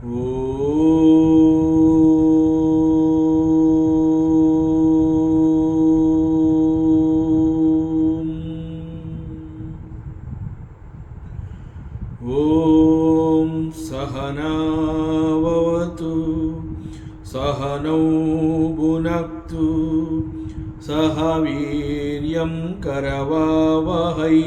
ಓಂ ಸಹನಾವವತು ಸಹನೌ ಭುನಕ್ತು ಸಹ ವೀರ್ಯಂ ಕರವಾವಹೈ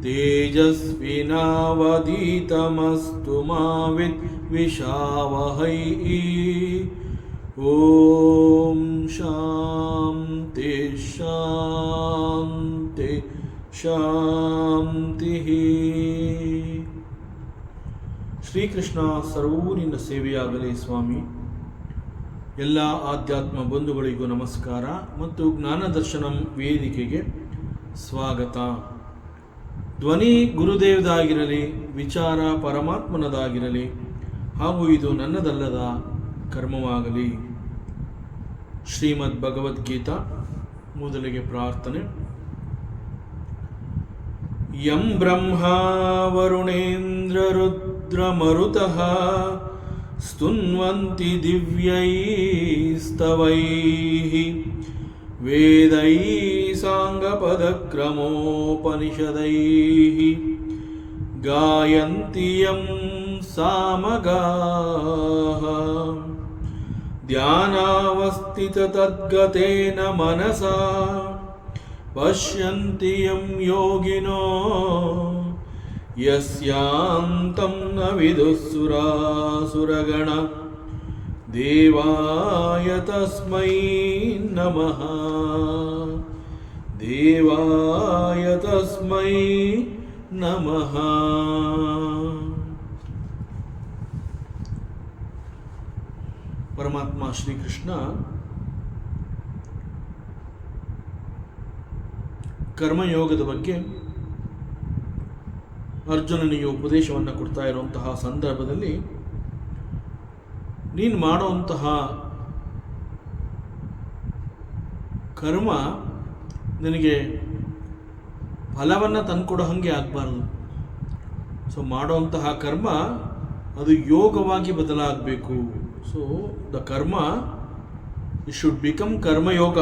ತೇಜಸ್ವಿನಾವಧೀತಮಸ್ತು ಮಾ ವಿದ್ವಿಷಾವಹೈ. ಓಂ ಶಾಂತಿ ಶಾಂತಿ ಶಾಂತಿ. ಶ್ರೀಕೃಷ್ಣ ಸರ್ವೂ ನಿನ್ನ ಸೇವೆಯಾಗಲಿ ಸ್ವಾಮಿ. ಎಲ್ಲ ಆಧ್ಯಾತ್ಮ ಬಂಧುಗಳಿಗೂ ನಮಸ್ಕಾರ ಮತ್ತು ಜ್ಞಾನದರ್ಶನಂ ವೇದಿಕೆಗೆ ಸ್ವಾಗತ. ಧ್ವನಿ ಗುರುದೇವದಾಗಿರಲಿ, ವಿಚಾರ ಪರಮಾತ್ಮನದಾಗಿರಲಿ, ಹಾಗೂ ಇದು ನನ್ನದಲ್ಲದ ಕರ್ಮವಾಗಲಿ. ಶ್ರೀಮದ್ ಭಗವದ್ಗೀತಾ. ಮೊದಲಿಗೆ ಪ್ರಾರ್ಥನೆ. ಯಂ ಬ್ರಹ್ಮ ವರುಣೇಂದ್ರ ರುದ್ರಮರುತಃ ಸ್ತುನ್ವಂತಿ ದಿವ್ಯೈಸ್ತವೈಃ ವೇದೈಃ ಸಾಂಗಪದಕ್ರಮೋಪನಿಷದೈಃ ಗಾಯಂತಿ ಯಂ ಸಾಮಗಾಃ ಧ್ಯಾನಾವಸ್ಥಿತತದ್ಗತೇನ ಮನಸಾ ಪಶ್ಯಂತಿ ಯಂ ಯೋಗಿನೋ ಯಸ್ಯಾಂತಂ ನ ವಿದುಃಸುರಾಸುರಗಣ ದೇವಾಯ ತಸ್ಮೈ ನಮಃ. ದೇವಾಯ ತಸ್ಮೈ ನಮಃ. ಪರಮಾತ್ಮ ಶ್ರೀಕೃಷ್ಣ ಕರ್ಮಯೋಗದ ಬಗ್ಗೆ ಅರ್ಜುನನಿಗೆ ಉಪದೇಶವನ್ನು ಕೊಡ್ತಾ ಇರುವಂತಹ ಸಂದರ್ಭದಲ್ಲಿ, ನೀನು ಮಾಡುವಂತಹ ಕರ್ಮ ನಿನಗೆ ಫಲವನ್ನು ತಂದುಕೊಡೋ ಹಾಗೆ ಆಗಬಾರ್ದು. ಸೊ ಮಾಡುವಂತಹ ಕರ್ಮ ಅದು ಯೋಗವಾಗಿ ಬದಲಾಗಬೇಕು. ಸೊ ದ ಕರ್ಮ it should become karma yoga.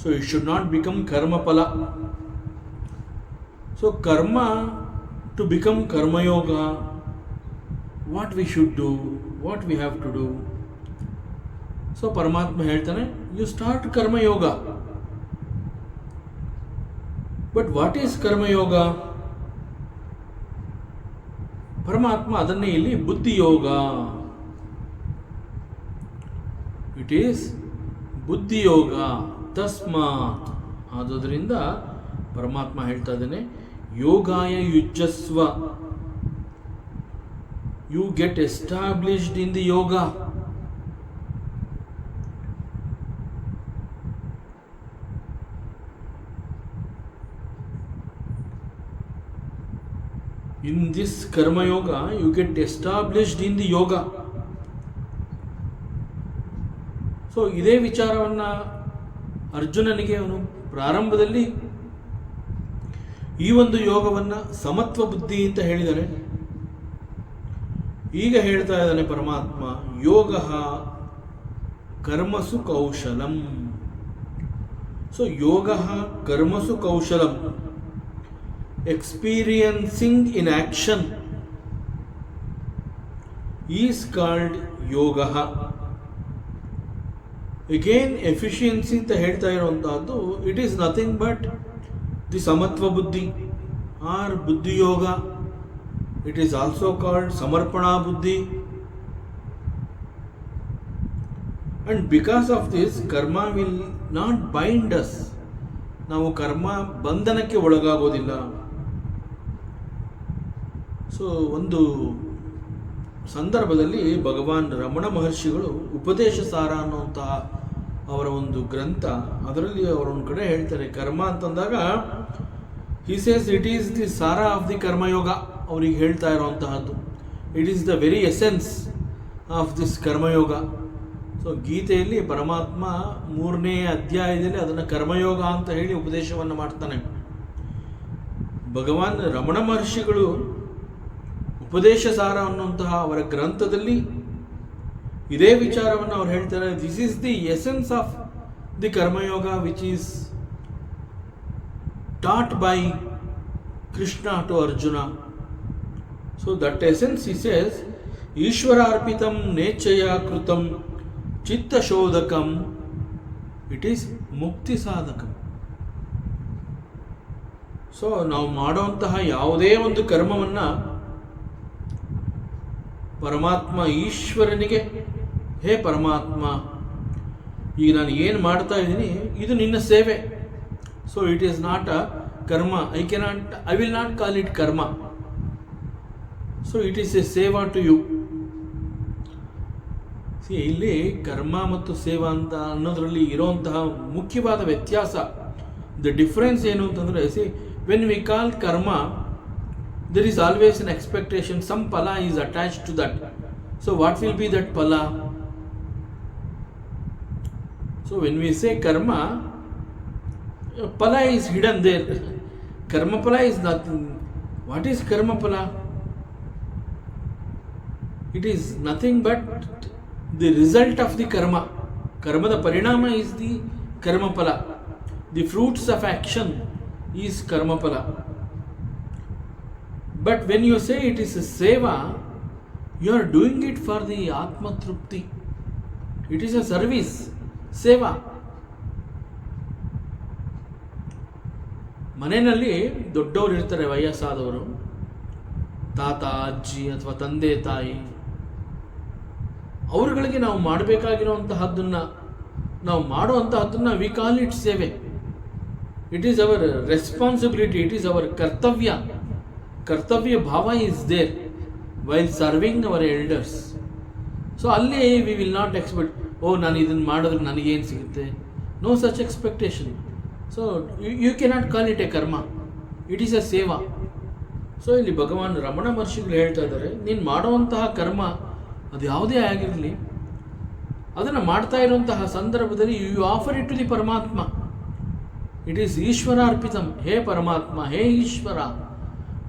So it should not become karma pala. So karma, to become karma yoga, what we should do, what we have to do. So Paramatma ಹೇಳ್ತಾನೆ, you start karma yoga. But what is karma yoga? ಪರಮಾತ್ಮ ಅದನ್ನೇ ಇಲ್ಲಿ ಬುದ್ಧಿ ಯೋಗ. It is ಬುದ್ಧಿ ಯೋಗ. ತಸ್ಮಾತ್, ಆದುದರಿಂದ ಪರಮಾತ್ಮ ಹೇಳ್ತಾ ಇದ್ದಾನೆ, ಯೋಗಾಯ ಯುಜ್ಯಸ್ವ. You get established in the yoga. In this karma yoga you get established in the yoga. So ಇದೇ ವಿಚಾರವನ್ನು ಅರ್ಜುನನಿಗೆ ಅವನು ಪ್ರಾರಂಭದಲ್ಲಿ ಈ ಒಂದು ಯೋಗವನ್ನು ಸಮತ್ವ ಬುದ್ಧಿ ಅಂತ ಹೇಳಿದರೆ, ಈಗ ಹೇಳ್ತಾ ಇದ್ದಾನೆ ಪರಮಾತ್ಮ, ಯೋಗ ಕರ್ಮಸು ಕೌಶಲಂ. ಸೊ ಯೋಗ ಕರ್ಮಸು ಕೌಶಲಂ, experiencing in action is called yoga. Again efficiency ಅಂತ ಹೇಳ್ತಾ ಇರುವಂತಹದ್ದು, it is nothing but the samatva buddhi or buddhi yoga. It is also called samarpana buddhi. And because of this karma will not bind us. ನಾವು ಕರ್ಮ ಬಂಧನಕ್ಕೆ ಒಳಗಾಗೋದಿಲ್ಲ. ಸೊ ಒಂದು ಸಂದರ್ಭದಲ್ಲಿ ಭಗವಾನ್ ರಮಣ ಮಹರ್ಷಿಗಳು ಉಪದೇಶ ಸಾರ ಅನ್ನುವಂತಹ ಅವರ ಒಂದು ಗ್ರಂಥ, ಅದರಲ್ಲಿ ಅವರೊಂದು ಕಡೆ ಹೇಳ್ತಾರೆ, ಕರ್ಮ ಅಂತಂದಾಗ he says it is the ಸಾರ ಆಫ್ ದಿ ಕರ್ಮಯೋಗ. ಅವರಿಗೆ ಹೇಳ್ತಾ ಇರುವಂತಹದ್ದು it is the very essence of this karma yoga. So ಗೀತೆಯಲ್ಲಿ ಪರಮಾತ್ಮ 3ನೇ ಅಧ್ಯಾಯದಲ್ಲಿ ಅದನ್ನು ಕರ್ಮಯೋಗ ಅಂತ ಹೇಳಿ ಉಪದೇಶವನ್ನು ಮಾಡ್ತಾನೆ. ಭಗವಾನ್ ರಮಣ ಮಹರ್ಷಿಗಳು ಉಪದೇಶ ಸಾರ ಅನ್ನುವಂತಹ ಅವರ ಗ್ರಂಥದಲ್ಲಿ ಇದೇ ವಿಚಾರವನ್ನು ಅವ್ರು ಹೇಳ್ತಾರೆ. This is the essence of the karma yoga which is taught by Krishna to Arjuna. So that essence, he says, Ishwararpitam nechaya krutam chitta shodakam, it is mukti sadakam. So ನಾವು ಮಾಡುವಂತಹ ಯಾವುದೇ ಒಂದು ಕರ್ಮವನ್ನು ಪರಮಾತ್ಮ ಈಶ್ವರನಿಗೆ, ಹೇ ಪರಮಾತ್ಮ, ಈಗ ನಾನು ಏನು ಮಾಡ್ತಾ ಇದ್ದೀನಿ ಇದು ನಿನ್ನ ಸೇವೆ. So it is not a karma. I will not call it karma. So it is a seva to you. ಇಲ್ಲಿ ಕರ್ಮ ಮತ್ತು ಸೇವಾ ಅಂತ ಅನ್ನೋದರಲ್ಲಿ ಇರುವಂತಹ ಮುಖ್ಯವಾದ ವ್ಯತ್ಯಾಸ, ದ ಡಿಫರೆನ್ಸ್ ಏನು ಅಂತಂದರೆ, ವೆನ್ ವಿ ಕಾಲ್ ಕರ್ಮ, there is always an expectation, some pala is attached to that. So what will be that pala? So when we say karma, pala is hidden there. Karma pala is nothing. What is karma pala? It is nothing but the result of the karma. Karma the parinama is the karma pala. The fruits of action is karma pala. But when you say it is a seva, you are doing it for the Atma Trupti. It is a service, seva. ಮನೆಯಲ್ಲಿ ದೊಡ್ಡವರು ಇರ್ತಾರೆ, ವಯಸ್ಸಾದವರು, ತಾತ ಅಜ್ಜಿ ಅಥವಾ ತಂದೆ ತಾಯಿ, ಅವರುಗಳಿಗೆ ನಾವು ಮಾಡಬೇಕಾಗಿರುವಂತಹದ್ದನ್ನು ನಾವು ಮಾಡುವಂತಹದ್ದನ್ನು ವಿ ಕಾಲ್ ಇಟ್ ಸೇವೆ. It is our responsibility, it is our kartavya. ಕರ್ತವ್ಯ ಭಾವ is there while serving our elders. So ಅಲ್ಲಿ ವಿ ವಿಲ್ ನಾಟ್ ಎಕ್ಸ್ಪೆಕ್ಟ್, ನಾನು ಇದನ್ನು ಮಾಡಿದ್ರೆ ನನಗೇನು ಸಿಗುತ್ತೆ. No such expectation. So you cannot call it a karma, it is a seva. So ಇಲ್ಲಿ ಭಗವಾನ್ ರಮಣ ಮಹರ್ಷಿಗಳು ಹೇಳ್ತಾ ಇದ್ದಾರೆ, ನೀನು ಮಾಡುವಂತಹ ಕರ್ಮ ಅದು ಯಾವುದೇ ಆಗಿರಲಿ, ಅದನ್ನು ಮಾಡ್ತಾ ಇರುವಂತಹ ಸಂದರ್ಭದಲ್ಲಿ you offer it to the Paramatma. It is ಈಶ್ವರಾರ್ಪಿತಂ. ಹೇ ಪರಮಾತ್ಮ, ಹೇ Ishwara,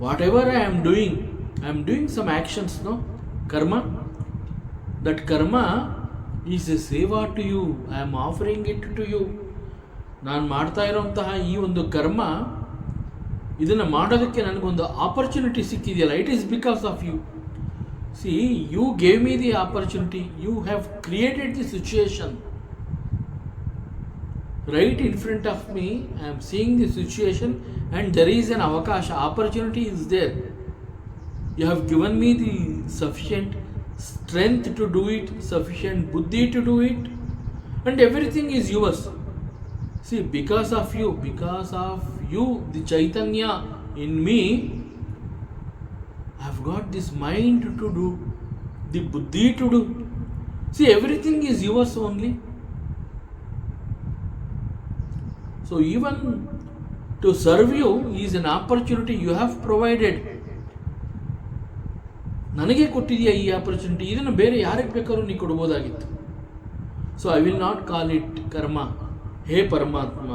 whatever I am doing some actions, no? Karma. That karma is a seva to you. I am offering it to you. ನಾನು ಮಾಡ್ತಾ ಇರೋಂತಹ ಈ ಒಂದು ಕರ್ಮ, ಇದನ್ನು ಮಾಡೋದಕ್ಕೆ ನನಗೊಂದು ಆಪರ್ಚುನಿಟಿ ಸಿಕ್ಕಿದೆಯಲ್ಲ, it is because of you. See, you gave me the opportunity, you have created the situation. Right in front of me, I am seeing the situation and there is an avakasha, opportunity is there. You have given me the sufficient strength to do it, sufficient buddhi to do it, and everything is yours. See, because of you, the Chaitanya in me, I have got this mind to do, the buddhi to do. See, everything is yours only. So even to serve you is an opportunity you have provided. ನನಗೆ ಕೊಟ್ಟಿದೆಯಾ ಈ opportunity, ಇದನ್ನು ಬೇರೆ ಯಾರಿಗೆ ಬೇಕಾದ್ರೂ ನೀ ಕೊಡ್ಬೋದಾಗಿತ್ತು. So I will not call it karma. ಹೇ ಪರಮಾತ್ಮ,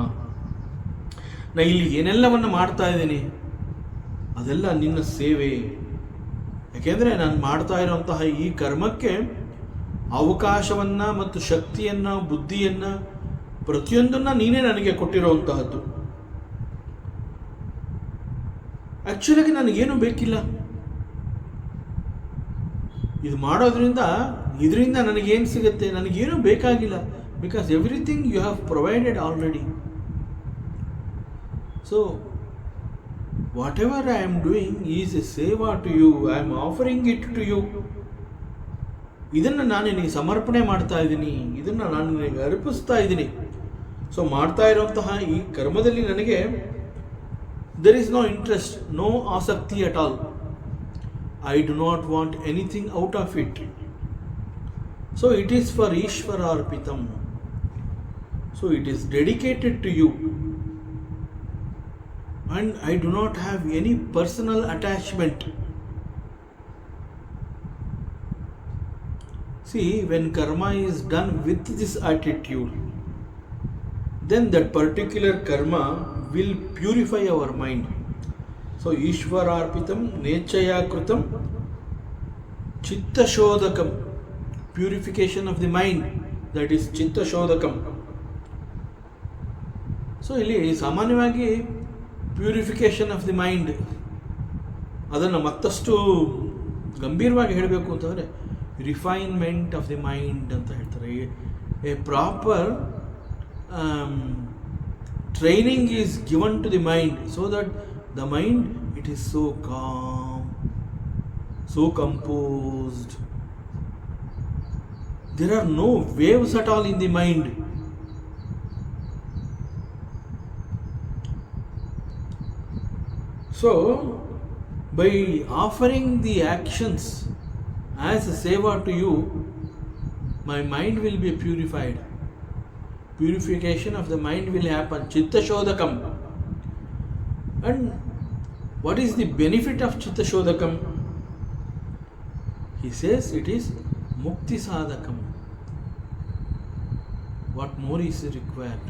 ನಾ ಇಲ್ಲಿ ಏನೆಲ್ಲವನ್ನು ಮಾಡ್ತಾ ಇದ್ದೀನಿ ಅದೆಲ್ಲ ನಿನ್ನ ಸೇವೆ. ಯಾಕೆಂದರೆ ನಾನು ಮಾಡ್ತಾ ಇರೋಂತಹ ಈ ಕರ್ಮಕ್ಕೆ ಅವಕಾಶವನ್ನು ಮತ್ತು ಶಕ್ತಿಯನ್ನು, ಬುದ್ಧಿಯನ್ನು, ಪ್ರತಿಯೊಂದನ್ನು ನೀನೇ ನನಗೆ ಕೊಟ್ಟಿರೋವಂತಹದ್ದು. ಆ್ಯಕ್ಚುಲಾಗಿ ನನಗೇನು ಬೇಕಿಲ್ಲ. ಇದು ಮಾಡೋದ್ರಿಂದ ಇದರಿಂದ ನನಗೇನು ಸಿಗುತ್ತೆ, ನನಗೇನು ಬೇಕಾಗಿಲ್ಲ. Because everything you have provided already. So whatever I am doing is a seva to you. I am offering it to you. ಇದನ್ನು ನಾನು ನಿನಗೆ ಸಮರ್ಪಣೆ ಮಾಡ್ತಾ ಇದ್ದೀನಿ, ಇದನ್ನು ನಾನು ನಿನಗೆ ಅರ್ಪಿಸ್ತಾ ಇದ್ದೀನಿ. ಸೊ ಮಾಡ್ತಾ ಇರುವಂತಹ ಈ ಕರ್ಮದಲ್ಲಿ ನನಗೆ there is no interest, no ಆಸಕ್ತಿ at all. I do not want anything out of it. So it is for Ishwararpitam. So it is dedicated to you. And I do not have any personal attachment. See, when karma is done with this attitude, then that particular karma will purify our mind. So Ishwararpitam nechaya krutam Chitta Shodakam, purification of the mind, that is Chitta Shodakam. So ಇಲ್ಲಿ ಸಾಮಾನ್ಯವಾಗಿ purification of the mind ಅದನ್ನು ಮತ್ತಷ್ಟು ಗಂಭೀರವಾಗಿ ಹೇಳಬೇಕು ಅಂತಂದರೆ refinement of the mind ಅಂತ ಹೇಳ್ತಾರೆ. A proper training is given to the mind so that the mind it is so calm, so composed. There are no waves at all in the mind. So, by offering the actions as a seva to you, my mind will be purified. Purification of the mind will happen. Chitta Shodakam. And what is the benefit of Chitta Shodakam? He says it is Mukti Sadhakam. What more is required?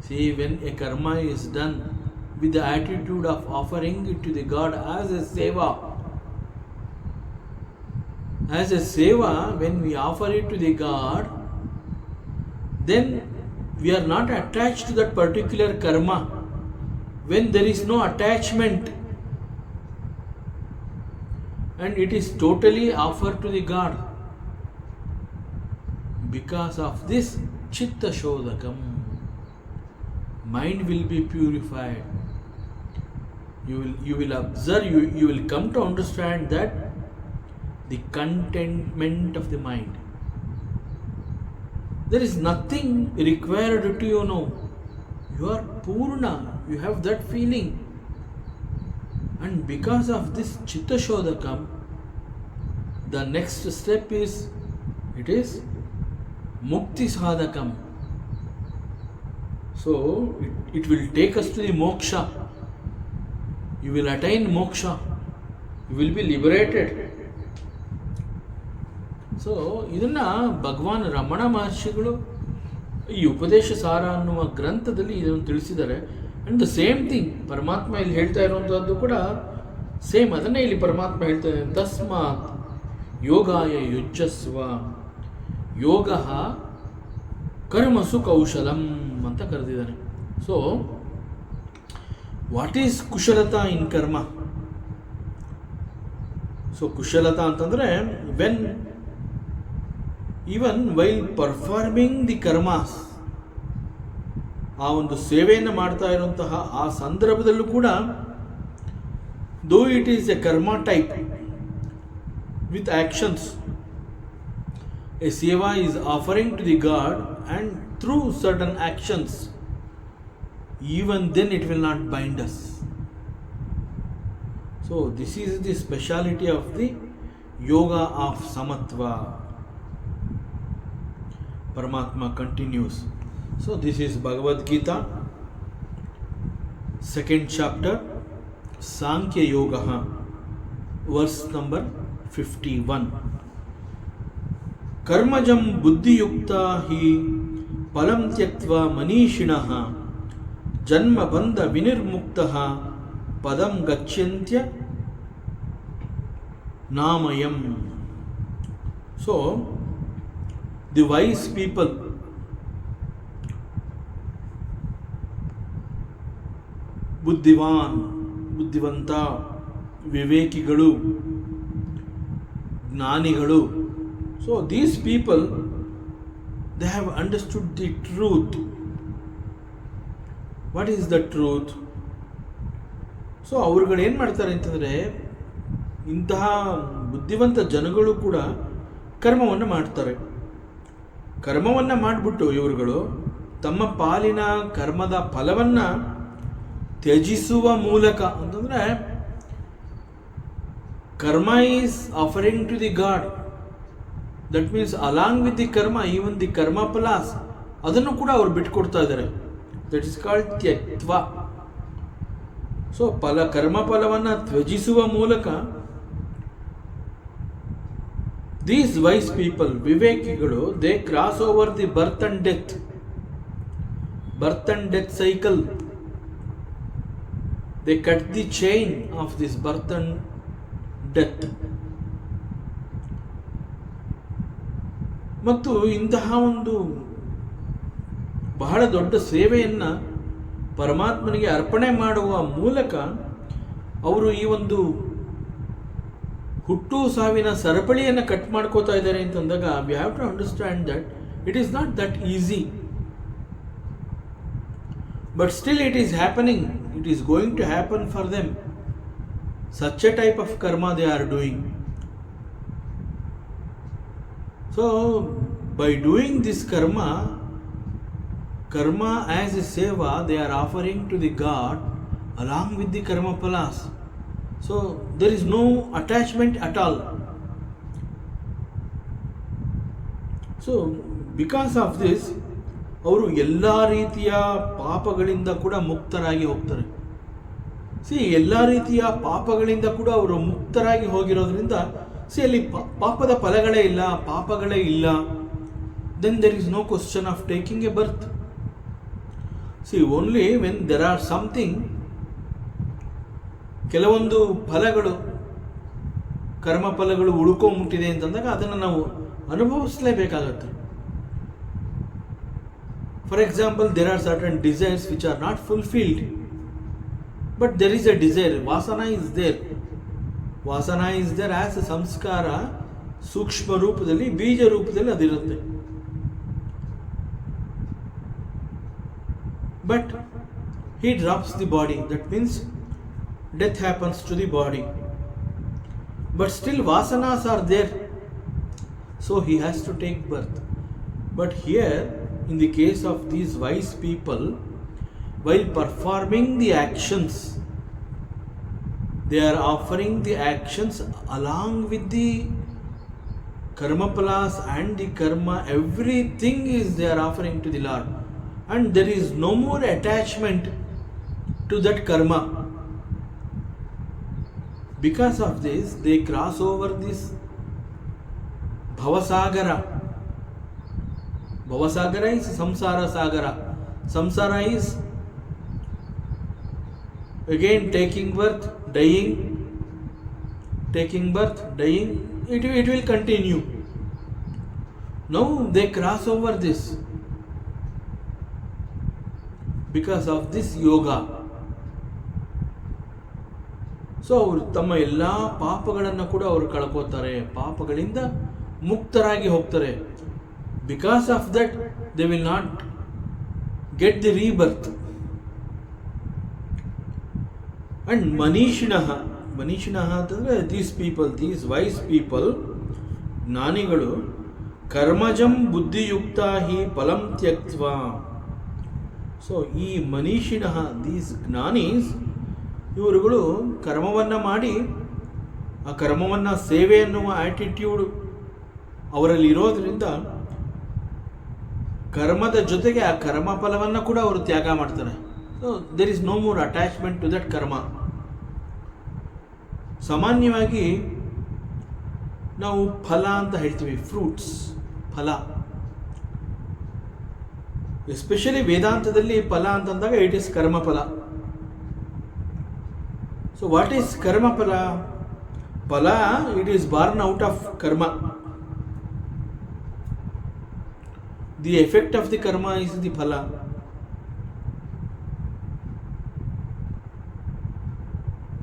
See, when a karma is done with the attitude of offering it to the God as a seva. As a seva, when we offer it to the God, then we are not attached to that particular karma. When there is no attachment and it is totally offered to the God. Because of this Chitta Shodakam, mind will be purified. You will observe, you will come to understand that the contentment of the mind. There is nothing required to you now. You are Purna. You have that feeling. And because of this Chitta Shodakam, the next step is, it is Mukti Sadhakam. So, it will take us to the moksha. You will attain moksha. You will be liberated. So ಇದನ್ನು ಭಗವಾನ್ ರಮಣ ಮಹರ್ಷಿಗಳು ಈ ಉಪದೇಶ ಸಾರ ಅನ್ನುವ ಗ್ರಂಥದಲ್ಲಿ ಇದನ್ನು ತಿಳಿಸಿದ್ದಾರೆ. And the same thing ಪರಮಾತ್ಮ ಇಲ್ಲಿ ಹೇಳ್ತಾ ಇರುವಂಥದ್ದು ಕೂಡ ಸೇಮ್ ಅದನ್ನೇ ಇಲ್ಲಿ ಪರಮಾತ್ಮ ಹೇಳ್ತಾ ಇದ್ದಾರೆ. ತಸ್ಮಾತ್ ಯೋಗಾಯ ಯುಜ್ಯಸ್ವ ಯೋಗ ಕರ್ಮಸು ಕೌಶಲಂ ಅಂತ ಕರೆದಿದ್ದಾನೆ. So what is kushalata in karma? So ಕುಶಲತಾ ಅಂತಂದರೆ when even while performing the karmas, ಆ ಒಂದು ಸೇವೆಯನ್ನು ಮಾಡ್ತಾ ಇರುವಂತಹ ಆ ಸಂದರ್ಭದಲ್ಲೂ ಕೂಡ though it is a karma type with actions, a seva is offering to the God and through certain actions, even then it will not bind us. So this is the speciality of the yoga of samatva. Paramatma continues. So this is Bhagavad Gita, second chapter, Sankhya Yoga, verse number 51. कर्मजं बुद्धियुक्ता हि फलं त्यक्त्वा मनीषिणः जन्म बंध विनिर्मुक्तः पदं गच्छन्त्य नामयम्. So the wise people, ಬುದ್ಧಿವಾನ್, ಬುದ್ಧಿವಂತ, ವಿವೇಕಿಗಳು, ಜ್ಞಾನಿಗಳು. So these people, they have understood the truth. What is the truth? So ಅವ್ರುಗಳು ಏನು ಮಾಡ್ತಾರೆ ಅಂತಂದರೆ, ಇಂತಹ ಬುದ್ಧಿವಂತ ಜನಗಳು ಕೂಡ ಕರ್ಮವನ್ನು ಮಾಡ್ತಾರೆ. ಕರ್ಮವನ್ನು ಮಾಡಿಬಿಟ್ಟು ಇವರುಗಳು ತಮ್ಮ ಪಾಲಿನ ಕರ್ಮದ ಫಲವನ್ನು ತ್ಯಜಿಸುವ ಮೂಲಕ, ಅಂತಂದರೆ karma is offering to the God. That means along with the karma, even the karma phalas ಅದನ್ನು ಕೂಡ ಅವ್ರು ಬಿಟ್ಕೊಡ್ತಾ ಇದ್ದಾರೆ. That is called tyaktva. So ಕರ್ಮ ಫಲವನ್ನು ತ್ಯಜಿಸುವ ಮೂಲಕ ದೀಸ್ ವೈಸ್ ಪೀಪಲ್, ವಿವೇಕಿಗಳು, they cross over the birth and death cycle. They cut the chain of this birth and death. ಮತ್ತು ಇಂತಹ ಒಂದು ಬಹಳ ದೊಡ್ಡ ಸೇವೆಯನ್ನು ಪರಮಾತ್ಮನಿಗೆ ಅರ್ಪಣೆ ಮಾಡುವ ಮೂಲಕ ಅವರು ಈ ಒಂದು ಹುಟ್ಟು ಸಾವಿನ ಸರಪಳಿಯನ್ನು ಕಟ್ ಮಾಡ್ಕೋತಾ ಇದ್ದಾರೆ ಅಂತಂದಾಗ we have to understand that it is not that easy, but still it is happening, it is going to happen for them. Such a type of karma they are doing. So by doing this karma as a seva, they are offering to the God along with the karma palas. So there is no attachment at all. So because of this, ಅವರು ಎಲ್ಲ ರೀತಿಯ ಪಾಪಗಳಿಂದ ಕೂಡ ಮುಕ್ತರಾಗಿ ಹೋಗ್ತಾರೆ. ಎಲ್ಲ ರೀತಿಯ ಪಾಪಗಳಿಂದ ಕೂಡ ಅವರು ಮುಕ್ತರಾಗಿ ಹೋಗಿರೋದ್ರಿಂದ ಅಲ್ಲಿ ಪಾಪದ ಫಲಗಳೇ ಇಲ್ಲ, ಪಾಪಗಳೇ ಇಲ್ಲ. Then there is no question of taking a birth. Only when there are something, ಕೆಲವೊಂದು ಫಲಗಳು, ಕರ್ಮ ಫಲಗಳು ಉಳ್ಕೊಂಬಿಟ್ಟಿದೆ ಅಂತಂದಾಗ ಅದನ್ನು ನಾವು ಅನುಭವಿಸಲೇಬೇಕಾಗತ್ತೆ. For example, there are certain desires which are not fulfilled. But there is a desire, vasana is there. Vasana is there as a samskara, ಸೂಕ್ಷ್ಮ ರೂಪದಲ್ಲಿ, ಬೀಜ ರೂಪದಲ್ಲಿ ಅದಿರುತ್ತೆ. But he drops the body, that means death happens to the body. But still vasanas are there, so he has to take birth. But here, in the case of these wise people, while performing the actions, they are offering the actions along with the karma palas and the karma, everything is they are offering to the Lord, and there is no more attachment to that karma. Because of this, they cross over this bhavasagara. Bhavasagara is samsara sagara. Samsara is again taking birth, dying, taking birth, dying. It will continue. Now they cross over this because of this yoga. So ಅವರು ತಮ್ಮ ಎಲ್ಲ ಪಾಪಗಳನ್ನು ಕೂಡ ಅವರು ಕಳ್ಕೋತಾರೆ, ಪಾಪಗಳಿಂದ ಮುಕ್ತರಾಗಿ ಹೋಗ್ತಾರೆ. Because of that they will not get the rebirth. And Manishinaha ಅಂತಂದರೆ these people, these wise people, ಜ್ಞಾನಿಗಳು, ಕರ್ಮಜಂ ಬುದ್ಧಿಯುಕ್ತ ಹಿ ಫಲಂ ತ್ಯಕ್ತ್ವ. ಸೊ ಈ ಮನೀಷಿನಃ, ದೀಸ್ ಜ್ಞಾನೀಸ್, ಇವರುಗಳು ಕರ್ಮವನ್ನು ಮಾಡಿ ಆ ಕರ್ಮವನ್ನು ಸೇವೆ ಎನ್ನುವ ಆ್ಯಟಿಟ್ಯೂಡ್ ಅವರಲ್ಲಿ ಇರೋದ್ರಿಂದ ಕರ್ಮದ ಜೊತೆಗೆ ಆ ಕರ್ಮ ಫಲವನ್ನು ಕೂಡ ಅವರು ತ್ಯಾಗ ಮಾಡ್ತಾರೆ. So there is no more attachment to that karma. ಸಾಮಾನ್ಯವಾಗಿ ನಾವು ಫಲ ಅಂತ ಹೇಳ್ತೀವಿ, ಫ್ರೂಟ್ಸ್, ಫಲ. ಎಸ್ಪೆಷಲಿ ವೇದಾಂತದಲ್ಲಿ ಫಲ ಅಂತಂದಾಗ it is karmaphala. So what is karmaphala? Phala, it is born out of karma. The effect of the karma is the phala.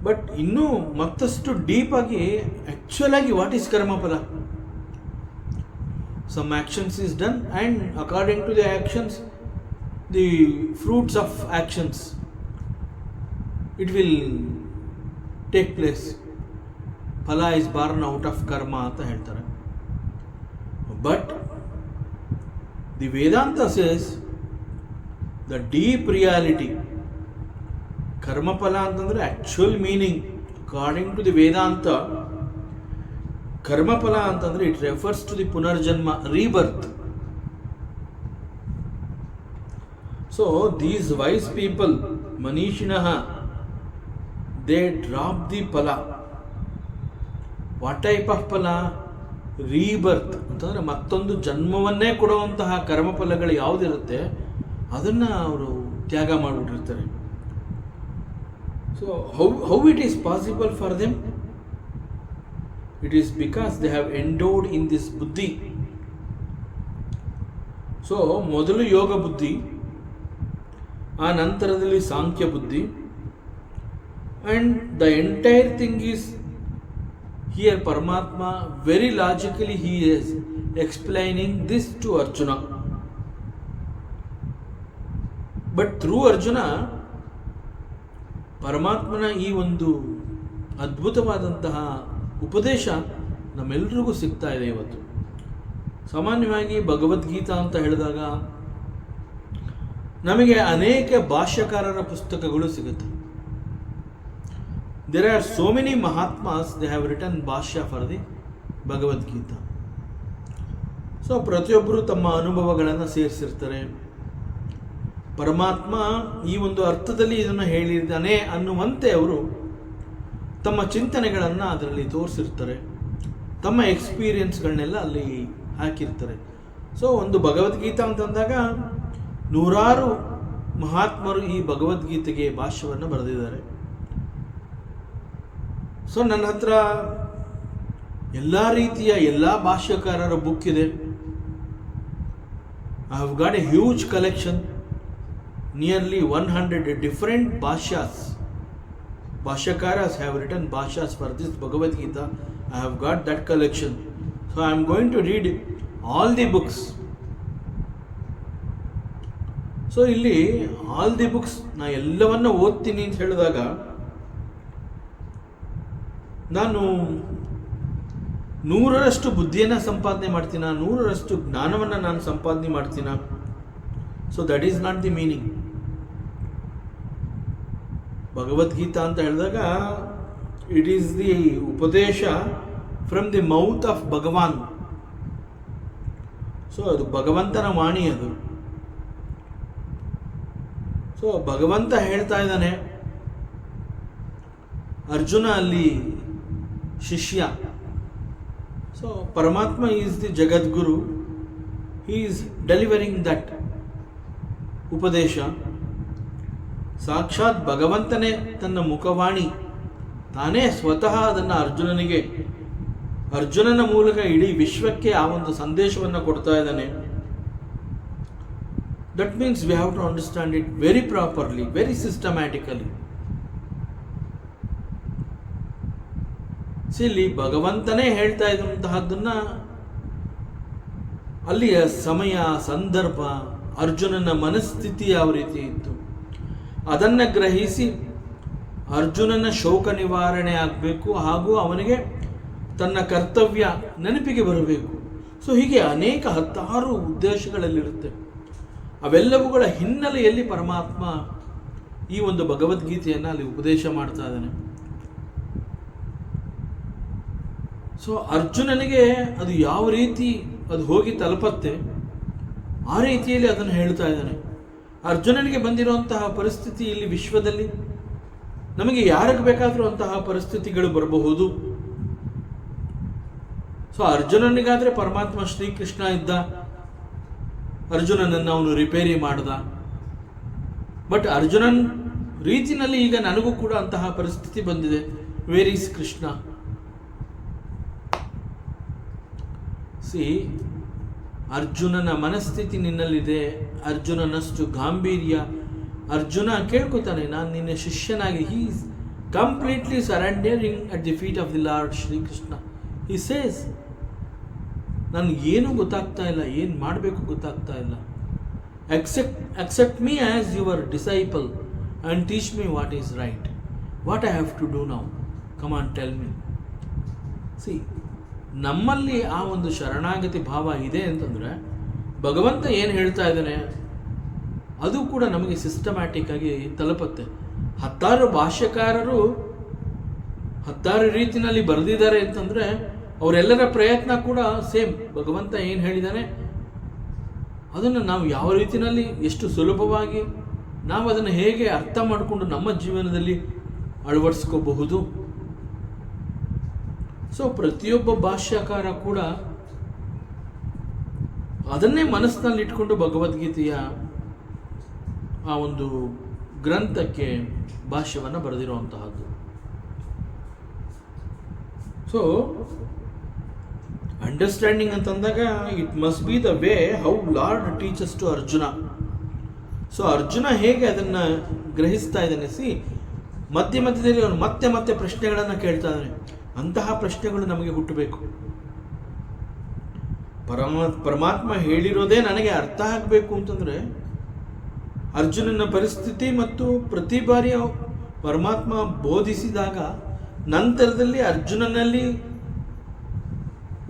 But ಇನ್ನೂ ಮತ್ತಷ್ಟು ಡೀಪ್ ಆಗಿ ಆಕ್ಚುಯಲ್ ಆಗಿ what is karmaphala? Some actions is done and according to the actions, the fruits of actions, it will take place. Phala is born out of karma ಅಂತ ಹೇಳ್ತಾರೆ. But the Vedanta says the deep reality, ಕರ್ಮಫಲ ಅಂತಂದರೆ actual meaning according to the Vedanta, ಕರ್ಮಫಲ ಅಂತಂದರೆ it refers to the punarjanma, rebirth. So these wise people, ಮನೀಷಿನಃ, they drop the phala. What type of phala? Rebirth ಅಂತಂದರೆ ಮತ್ತೊಂದು ಜನ್ಮವನ್ನೇ ಕೊಡುವಂತಹ ಕರ್ಮಫಲಗಳು ಯಾವುದಿರುತ್ತೆ ಅದನ್ನು ಅವರು ತ್ಯಾಗ ಮಾಡಿಬಿಟ್ಟಿರ್ತಾರೆ. So how it is possible for them? It is because they have endowed in this buddhi. So ಮೊದಲು ಯೋಗ ಬುದ್ಧಿ, ಆ ನಂತರದಲ್ಲಿ ಸಾಂಖ್ಯ ಬುದ್ಧಿ, and the entire thing is here Paramatma very logically he is explaining this to Arjuna. But through Arjuna ಪರಮಾತ್ಮನ ಈ ಒಂದು ಅದ್ಭುತವಾದಂತಹ ಉಪದೇಶ ನಮ್ಮೆಲ್ಲರಿಗೂ ಸಿಗ್ತಾ ಇದೆ ಇವತ್ತು. ಸಾಮಾನ್ಯವಾಗಿ ಭಗವದ್ಗೀತಾ ಅಂತ ಹೇಳಿದಾಗ ನಮಗೆ ಅನೇಕ ಭಾಷ್ಯಕಾರರ ಪುಸ್ತಕಗಳು ಸಿಗುತ್ತೆ. There are so many mahatmas, they have written bhashya for the Bhagavad Gita. So ಪ್ರತಿಯೊಬ್ಬರು ತಮ್ಮ ಅನುಭವಗಳನ್ನು ಸೇರಿಸಿರ್ತಾರೆ. ಪರಮಾತ್ಮ ಈ ಒಂದು ಅರ್ಥದಲ್ಲಿ ಇದನ್ನು ಹೇಳಿದ್ದಾನೆ ಅನ್ನುವಂತೆ ಅವರು ತಮ್ಮ ಚಿಂತನೆಗಳನ್ನು ಅದರಲ್ಲಿ ತೋರಿಸಿರ್ತಾರೆ, ತಮ್ಮ ಎಕ್ಸ್ಪೀರಿಯನ್ಸ್ಗಳನ್ನೆಲ್ಲ ಅಲ್ಲಿ ಹಾಕಿರ್ತಾರೆ. ಸೊ ಒಂದು ಭಗವದ್ಗೀತಾ ಅಂತಂದಾಗ ನೂರಾರು ಮಹಾತ್ಮರು ಈ ಭಗವದ್ಗೀತೆಗೆ ಭಾಷ್ಯವನ್ನು ಬರೆದಿದ್ದಾರೆ. ಸೊ ನನ್ನ ಹತ್ರ ಎಲ್ಲ ರೀತಿಯ ಎಲ್ಲ ಭಾಷ್ಯಕಾರರ ಬುಕ್ ಇದೆ. I have got A huge collection, nearly 100 different bhashyas. Bhashyakaras have written bhashyas for this Bhagavad Gita. I have got that collection. So I am going to read all the books. So ಇಲ್ಲಿ all the books ನಾ ಎಲ್ಲವನ್ನ ಓದ್ತೀನಿ ಅಂತ ಹೇಳಿದಾಗ ನಾನು 100ರಷ್ಟು ಬುದ್ಧಿಯನ್ನು ಸಂಪಾದನೆ ಮಾಡ್ತೀನ, 100ರಷ್ಟು ಜ್ಞಾನವನ್ನು ನಾನು ಸಂಪಾದನೆ ಮಾಡ್ತೀನ? So that is not the meaning. Bhagavad Gita ಅಂತ ಹೇಳಿದಾಗ it is the upadesha from the mouth of Bhagavan. So ಅದು ಭಗವಂತನ ವಾಣಿ ಅದು. ಸೊ ಭಗವಂತ ಹೇಳ್ತಾ ಇದ್ದಾನೆ, ಅರ್ಜುನ ಅಲ್ಲಿ ಶಿಷ್ಯ. ಸೊ ಪರಮಾತ್ಮ is the Jagadguru, he is delivering that ಉಪದೇಶ. ಸಾಕ್ಷಾತ್ ಭಗವಂತನೇ ತನ್ನ ಮುಖವಾಣಿ ತಾನೇ ಸ್ವತಃ ಅದನ್ನು ಅರ್ಜುನನ ಮೂಲಕ ಇಡೀ ವಿಶ್ವಕ್ಕೆ ಆ ಒಂದು ಸಂದೇಶವನ್ನು ಕೊಡ್ತಾ ಇದ್ದಾನೆ. That means we have to understand it very properly, very systematically. ಇಲ್ಲಿ ಭಗವಂತನೇ ಹೇಳ್ತಾ ಇದ್ದಂತಹದ್ದನ್ನ ಅಲ್ಲಿಯ ಸಮಯ, ಸಂದರ್ಭ, ಅರ್ಜುನನ ಮನಸ್ಥಿತಿ ಯಾವ ರೀತಿ ಇತ್ತು ಅದನ್ನು ಗ್ರಹಿಸಿ ಅರ್ಜುನನ ಶೋಕ ನಿವಾರಣೆ ಆಗಬೇಕು, ಹಾಗೂ ಅವನಿಗೆ ತನ್ನ ಕರ್ತವ್ಯ ನೆನಪಿಗೆ ಬರಬೇಕು. ಸೊ ಹೀಗೆ ಅನೇಕ 10 ಉದ್ದೇಶಗಳಲ್ಲಿರುತ್ತೆ. ಅವೆಲ್ಲವುಗಳ ಹಿನ್ನೆಲೆಯಲ್ಲಿ ಪರಮಾತ್ಮ ಈ ಒಂದು ಭಗವದ್ಗೀತೆಯನ್ನು ಅಲ್ಲಿ ಉಪದೇಶ ಮಾಡ್ತಾ ಇದ್ದಾನೆ. ಸೊ ಅರ್ಜುನನಿಗೆ ಅದು ಯಾವ ರೀತಿ ಅದು ಹೋಗಿ ತಲುಪತ್ತೆ ಆ ರೀತಿಯಲ್ಲಿ ಅದನ್ನು ಹೇಳ್ತಾ ಇದ್ದಾನೆ. ಅರ್ಜುನನಿಗೆ ಬಂದಿರುವಂತಹ ಪರಿಸ್ಥಿತಿ ಇಲ್ಲಿ ವಿಶ್ವದಲ್ಲಿ ನಮಗೆ ಯಾರಿಗೆ ಬೇಕಾದರೂ ಅಂತಹ ಪರಿಸ್ಥಿತಿಗಳು ಬರಬಹುದು. ಸೊ ಅರ್ಜುನನಿಗಾದರೆ ಪರಮಾತ್ಮ ಶ್ರೀಕೃಷ್ಣ ಇದ್ದ, ಅರ್ಜುನನನ್ನು ಅವನು ರಿಪೇರಿ ಮಾಡ್ದ. ಬಟ್ ಅರ್ಜುನನ್ ರೀತಿನಲ್ಲಿ ಈಗ ನನಗೂ ಕೂಡ ಅಂತಹ ಪರಿಸ್ಥಿತಿ ಬಂದಿದೆ. Where is Krishna? ಅರ್ಜುನನ ಮನಸ್ಥಿತಿ ನಿನ್ನಲ್ಲಿದೆ. ಅರ್ಜುನನಷ್ಟು ಗಾಂಭೀರ್ಯ. ಅರ್ಜುನ ಕೇಳ್ಕೊತಾನೆ, ನಾನು ನಿನ್ನ ಶಿಷ್ಯನಾಗಿ. He is completely surrendering at the feet of the lord Shri Krishna. He says, ನನಗೇನು ಗೊತ್ತಾಗ್ತಾ ಇಲ್ಲ, ಏನು ಮಾಡಬೇಕು ಗೊತ್ತಾಗ್ತಾ ಇಲ್ಲ. accept me as your disciple and teach me what is right, what I have to do now. Come on, tell me. See, ನಮ್ಮಲ್ಲಿ ಆ ಒಂದು ಶರಣಾಗತಿ ಭಾವ ಇದೆ ಅಂತಂದರೆ ಭಗವಂತ ಏನು ಹೇಳ್ತಾ ಇದ್ದಾನೆ ಅದು ಕೂಡ ನಮಗೆ ಸಿಸ್ಟಮ್ಯಾಟಿಕ್ ಆಗಿ ತಲುಪುತ್ತೆ. 10 ಭಾಷ್ಯಕಾರರು 10 ರೀತಿಯಲ್ಲಿ ಬರೆದಿದ್ದಾರೆ ಅಂತಂದರೆ ಅವರೆಲ್ಲರ ಪ್ರಯತ್ನ ಕೂಡ ಸೇಮ್. ಭಗವಂತ ಏನು ಹೇಳಿದ್ದಾನೆ ಅದನ್ನು ನಾವು ಯಾವ ರೀತಿಯಲ್ಲಿ ಎಷ್ಟು ಸುಲಭವಾಗಿ ನಾವು ಅದನ್ನು ಹೇಗೆ ಅರ್ಥ ಮಾಡಿಕೊಂಡು ನಮ್ಮ ಜೀವನದಲ್ಲಿ ಅಳವಡಿಸ್ಕೋಬಹುದು. ಸೊ ಪ್ರತಿಯೊಬ್ಬ ಭಾಷ್ಯಕಾರ ಕೂಡ ಅದನ್ನೇ ಮನಸ್ಸಿನಲ್ಲಿ ಇಟ್ಕೊಂಡು ಭಗವದ್ಗೀತೆಯ ಆ ಒಂದು ಗ್ರಂಥಕ್ಕೆ ಭಾಷ್ಯವನ್ನು ಬರೆದಿರುವಂತಹದ್ದು. ಸೊ ಅಂಡರ್ಸ್ಟ್ಯಾಂಡಿಂಗ್ ಅಂತಂದಾಗ it must be the way how Lord teaches to Arjuna. So Arjuna ಹೇಗೆ ಅದನ್ನು ಗ್ರಹಿಸ್ತಾ ಇದ್ದಾನೆ, ಮಧ್ಯೆ ಮಧ್ಯದಲ್ಲಿ ಅವನು ಮತ್ತೆ ಮತ್ತೆ ಪ್ರಶ್ನೆಗಳನ್ನು ಕೇಳ್ತಾ ಇದ್ದಾನೆ. ಅಂತಹ ಪ್ರಶ್ನೆಗಳು ನಮಗೆ ಹುಟ್ಟಬೇಕು. ಪರಮಾತ್ಮ ಹೇಳಿರೋದೇ ನನಗೆ ಅರ್ಥ ಆಗಬೇಕು ಅಂತಂದರೆ, ಅರ್ಜುನನ ಪರಿಸ್ಥಿತಿ ಮತ್ತು ಪ್ರತಿ ಬಾರಿ ಪರಮಾತ್ಮ ಬೋಧಿಸಿದಾಗ ನಂತರದಲ್ಲಿ ಅರ್ಜುನನಲ್ಲಿ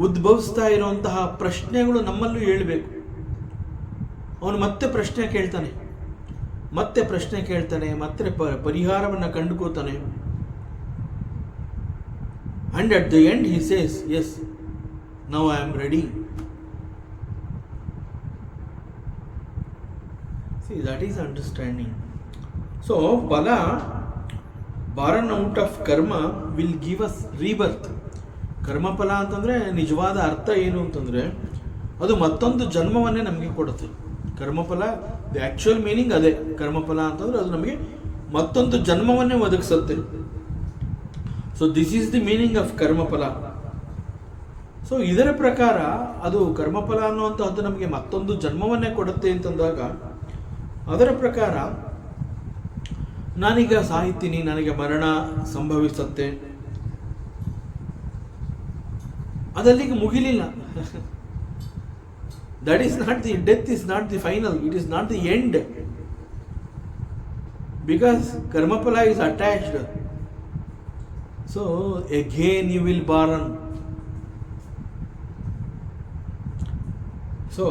ಉದ್ಭವಿಸ್ತಾ ಇರುವಂತಹ ಪ್ರಶ್ನೆಗಳು ನಮ್ಮಲ್ಲೂ ಹೇಳಬೇಕು. ಅವನು ಮತ್ತೆ ಪ್ರಶ್ನೆ ಕೇಳ್ತಾನೆ, ಮತ್ತೆ ಪರಿಹಾರವನ್ನು ಕಂಡುಕೋತಾನೆ. And at the end he says, yes, now I am ready. See, that is understanding. So phala, born out of karma, will give us rebirth. ಕರ್ಮಫಲ ಅಂತಂದರೆ ನಿಜವಾದ ಅರ್ಥ ಏನು ಅಂತಂದರೆ, ಅದು ಮತ್ತೊಂದು ಜನ್ಮವನ್ನೇ ನಮಗೆ ಕೊಡುತ್ತೆ. ಕರ್ಮಫಲ ದಿ ಆ್ಯಕ್ಚುಯಲ್ ಮೀನಿಂಗ್ ಅದೇ. ಕರ್ಮಫಲ ಅಂತಂದರೆ ಅದು ನಮಗೆ ಮತ್ತೊಂದು ಜನ್ಮವನ್ನೇ ಒದಗಿಸುತ್ತೆ. So this is the meaning of karmaphala. So ಇದರ ಪ್ರಕಾರ ಅದು ಕರ್ಮಫಲ ಅನ್ನುವಂಥದ್ದು ನಮಗೆ ಮತ್ತೊಂದು ಜನ್ಮವನ್ನೇ ಕೊಡುತ್ತೆ ಅಂತಂದಾಗ, ಅದರ ಪ್ರಕಾರ ನಾನೀಗ ಸಾಯ್ತೀನಿ, ನನಗೆ ಮರಣ ಸಂಭವಿಸುತ್ತೆ, ಅದಲ್ಲಿಗೆ ಮುಗಿಲಿಲ್ಲ. That is not the death, is not the final, it is not the end, because karmaphala is attached. So again you will born. So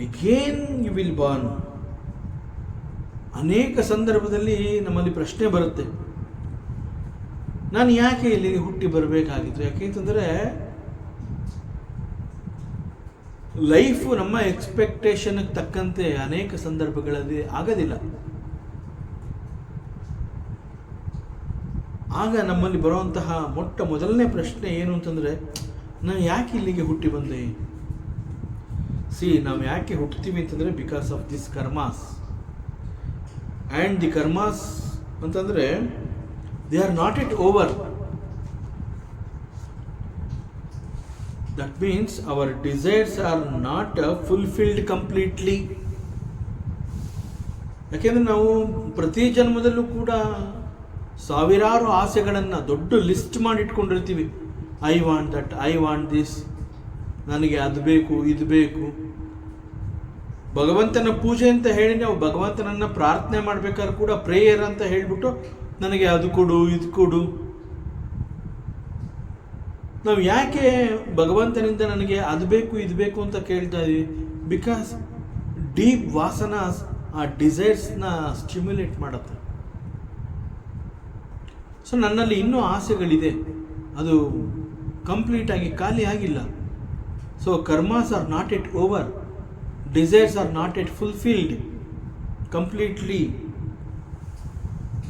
again you will born. ಅನೇಕ ಸಂದರ್ಭದಲ್ಲಿ ನಮ್ಮಲ್ಲಿ ಪ್ರಶ್ನೆ ಬರುತ್ತೆ, ನಾನು ಯಾಕೆ ಇಲ್ಲಿಗೆ ಹುಟ್ಟಿ ಬರಬೇಕಾಗಿತ್ತು? ಯಾಕೆಂತಂದರೆ ಲೈಫು ನಮ್ಮ ಎಕ್ಸ್ಪೆಕ್ಟೇಷನ್ಗೆ ತಕ್ಕಂತೆ ಅನೇಕ ಸಂದರ್ಭಗಳಲ್ಲಿ ಆಗೋದಿಲ್ಲ. ಆಗ ನಮ್ಮಲ್ಲಿ ಬರುವಂತಹ ಮೊದಲನೇ ಪ್ರಶ್ನೆ ಏನು ಅಂತಂದರೆ, ನಾನು ಯಾಕೆ ಇಲ್ಲಿಗೆ ಹುಟ್ಟಿ ಬಂದೆ? ನಾವು ಯಾಕೆ ಹುಟ್ಟುತ್ತೀವಿ ಅಂತಂದರೆ because of this karmas. And the karmas ಅಂತಂದರೆ they are not yet over. That means our desires are not fulfilled completely. ಯಾಕೆಂದರೆ ನಾವು ಪ್ರತಿ ಜನ್ಮದಲ್ಲೂ ಕೂಡ ಸಾವಿರಾರು ಆಸೆಗಳನ್ನು ದೊಡ್ಡ ಲಿಸ್ಟ್ ಮಾಡಿಟ್ಕೊಂಡಿರ್ತೀವಿ. I want that, I want this, ನನಗೆ ಅದು ಬೇಕು, ಇದು ಬೇಕು. ಭಗವಂತನ ಪೂಜೆ ಅಂತ ಹೇಳಿ ನಾವು ಭಗವಂತನನ್ನು ಪ್ರಾರ್ಥನೆ ಮಾಡಬೇಕಾದ್ರೆ ಕೂಡ ಪ್ರೇಯರ್ ಅಂತ ಹೇಳಿಬಿಟ್ಟು ನನಗೆ ಅದು ಕೊಡು, ಇದು ಕೊಡು. ನಾವು ಯಾಕೆ ಭಗವಂತನಿಂದ ನನಗೆ ಅದು ಬೇಕು, ಇದು ಬೇಕು ಅಂತ ಕೇಳ್ತಾ ಇದ್ದೀವಿ? ಬಿಕಾಸ್ ಡೀಪ್ ವಾಸನಾಸ್ ಆ ಡಿಸೈರ್ಸ್ನ ಸ್ಟಿಮ್ಯುಲೇಟ್ ಮಾಡುತ್ತೆ. ಸೊ ನನ್ನಲ್ಲಿ ಇನ್ನೂ ಆಸೆಗಳಿದೆ, ಅದು ಕಂಪ್ಲೀಟಾಗಿ ಖಾಲಿ ಆಗಿಲ್ಲ. So karmas are not yet over, desires are not yet fulfilled completely.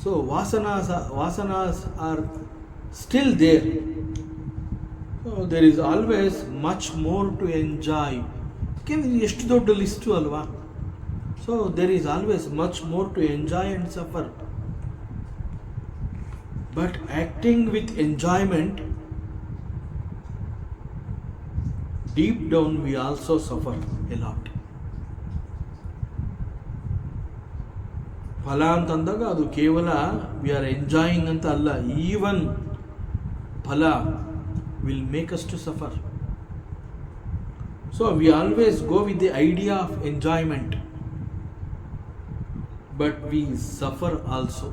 So vasanas are still there. So there is always much more to enjoy. ಯಾಕೆಂದರೆ ಎಷ್ಟು ದೊಡ್ಡ ಲಿಸ್ಟು ಅಲ್ವಾ? So there is always much more to enjoy and suffer. But acting with enjoyment, deep down we also suffer a lot. ಫಲ ಅಂತಂದಾಗ ಅದು ಕೇವಲ we are enjoying ಅಂತ ಅಲ್ಲ, even phala will make us to suffer. So we always go with the idea of enjoyment, but we suffer also.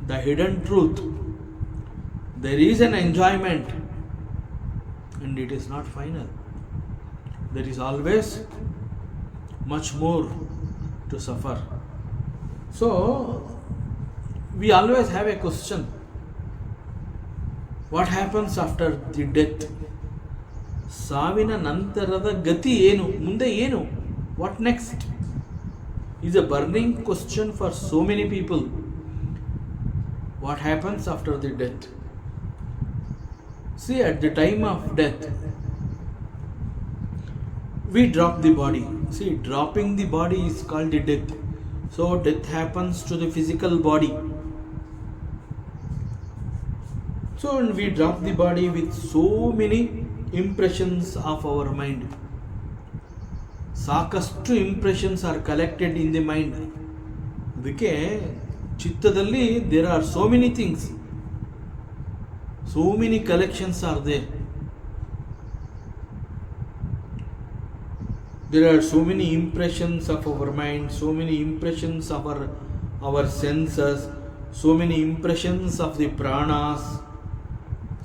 The hidden truth, there is an enjoyment and it is not final. There is always much more to suffer. So we always have a question, what happens after the death? ಸಾವಿನ ನಂತರದ ಗತಿ ಏನು, ಮುಂದೆ ಏನು, what next is a burning question for so many people. What happens after the death? See, at the time of death, we drop the body. See, dropping the body is called the death. So death happens to the physical body. So and we drop the body with so many impressions of our mind. ಸಾಕಷ್ಟು impressions are collected in the mind. ಅದಕ್ಕೆ ಚಿತ್ತದಲ್ಲಿ there are so many things, so many collections are there. There are so many impressions of our mind, so many impressions of our senses, so many impressions of the pranas.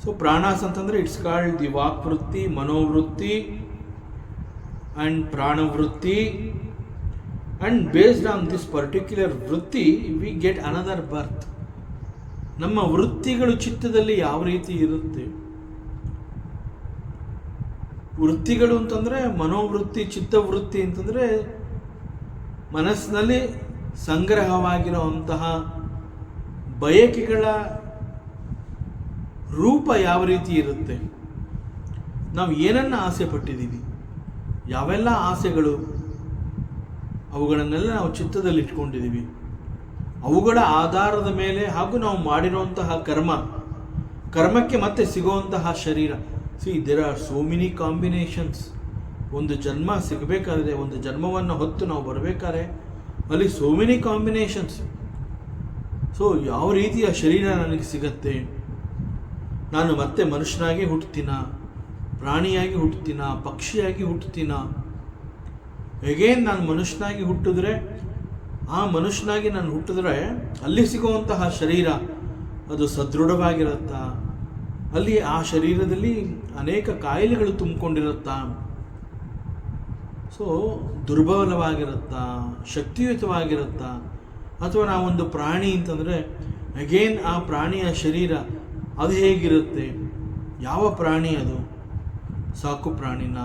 So pranas ಅಂತಂದ್ರೆ it's called the walk ವೃತ್ತಿ, ಮನೋವೃತ್ತಿ and prana ವೃತ್ತಿ. And based on this particular ವೃತ್ತಿ we get another birth. ನಮ್ಮ ವೃತ್ತಿಗಳು ಚಿತ್ತದಲ್ಲಿ ಯಾವ ರೀತಿ ಇರುತ್ತೆ, ವೃತ್ತಿಗಳು ಅಂತಂದರೆ ಮನೋವೃತ್ತಿ, ಚಿತ್ತವೃತ್ತಿ ಅಂತಂದರೆ ಮನಸ್ಸಿನಲ್ಲಿ ಸಂಗ್ರಹವಾಗಿರುವಂತಹ ಬಯಕೆಗಳ ರೂಪ ಯಾವ ರೀತಿ ಇರುತ್ತೆ, ನಾವು ಏನನ್ನು ಆಸೆ ಪಟ್ಟಿದ್ದೀವಿ, ಯಾವೆಲ್ಲ ಆಸೆಗಳು, ಅವುಗಳನ್ನೆಲ್ಲ ನಾವು ಚಿತ್ತದಲ್ಲಿ ಇಟ್ಕೊಂಡಿದ್ದೀವಿ. ಅವುಗಳ ಆಧಾರದ ಮೇಲೆ ಹಾಗೂ ನಾವು ಮಾಡಿರುವಂತಹ ಕರ್ಮಕ್ಕೆ ಮತ್ತೆ ಸಿಗುವಂತಹ ಶರೀರ. See there are so many combinations. ಒಂದು ಜನ್ಮ ಸಿಗಬೇಕಾದ್ರೆ, ಒಂದು ಜನ್ಮವನ್ನು ಹೊತ್ತು ನಾವು ಬರಬೇಕಾದ್ರೆ ಅಲ್ಲಿ ಸೋ ಮೆನಿ ಕಾಂಬಿನೇಷನ್ಸ್. ಸೊ ಯಾವ ರೀತಿಯ ಶರೀರ ನನಗೆ ಸಿಗತ್ತೆ, ನಾನು ಮತ್ತೆ ಮನುಷ್ಯನಾಗಿ ಹುಟ್ಟುತ್ತೀನ, ಪ್ರಾಣಿಯಾಗಿ ಹುಟ್ಟುತ್ತೀನ, ಪಕ್ಷಿಯಾಗಿ ಹುಟ್ಟುತ್ತೀನ, ಹೇಗೇನು ನಾನು ಮನುಷ್ಯನಾಗಿ ಹುಟ್ಟಿದ್ರೆ, ಆ ಮನುಷ್ಯನಾಗಿ ನಾನು ಹುಟ್ಟಿದ್ರೆ ಅಲ್ಲಿ ಸಿಗುವಂತಹ ಶರೀರ ಅದು ಸದೃಢವಾಗಿರುತ್ತಾ, ಅಲ್ಲಿ ಆ ಶರೀರದಲ್ಲಿ ಅನೇಕ ಕಾಯಿಲೆಗಳು ತುಂಬಿಕೊಂಡಿರುತ್ತಾ, ಸೊ ದುರ್ಬಲವಾಗಿರುತ್ತಾ, ಶಕ್ತಿಯುತವಾಗಿರುತ್ತಾ, ಅಥವಾ ನಾವೊಂದು ಪ್ರಾಣಿ ಅಂತಂದರೆ ಅಗೇನ್ ಆ ಪ್ರಾಣಿಯ ಶರೀರ ಅದು ಹೇಗಿರುತ್ತೆ, ಯಾವ ಪ್ರಾಣಿ ಅದು, ಸಾಕು ಪ್ರಾಣಿನ,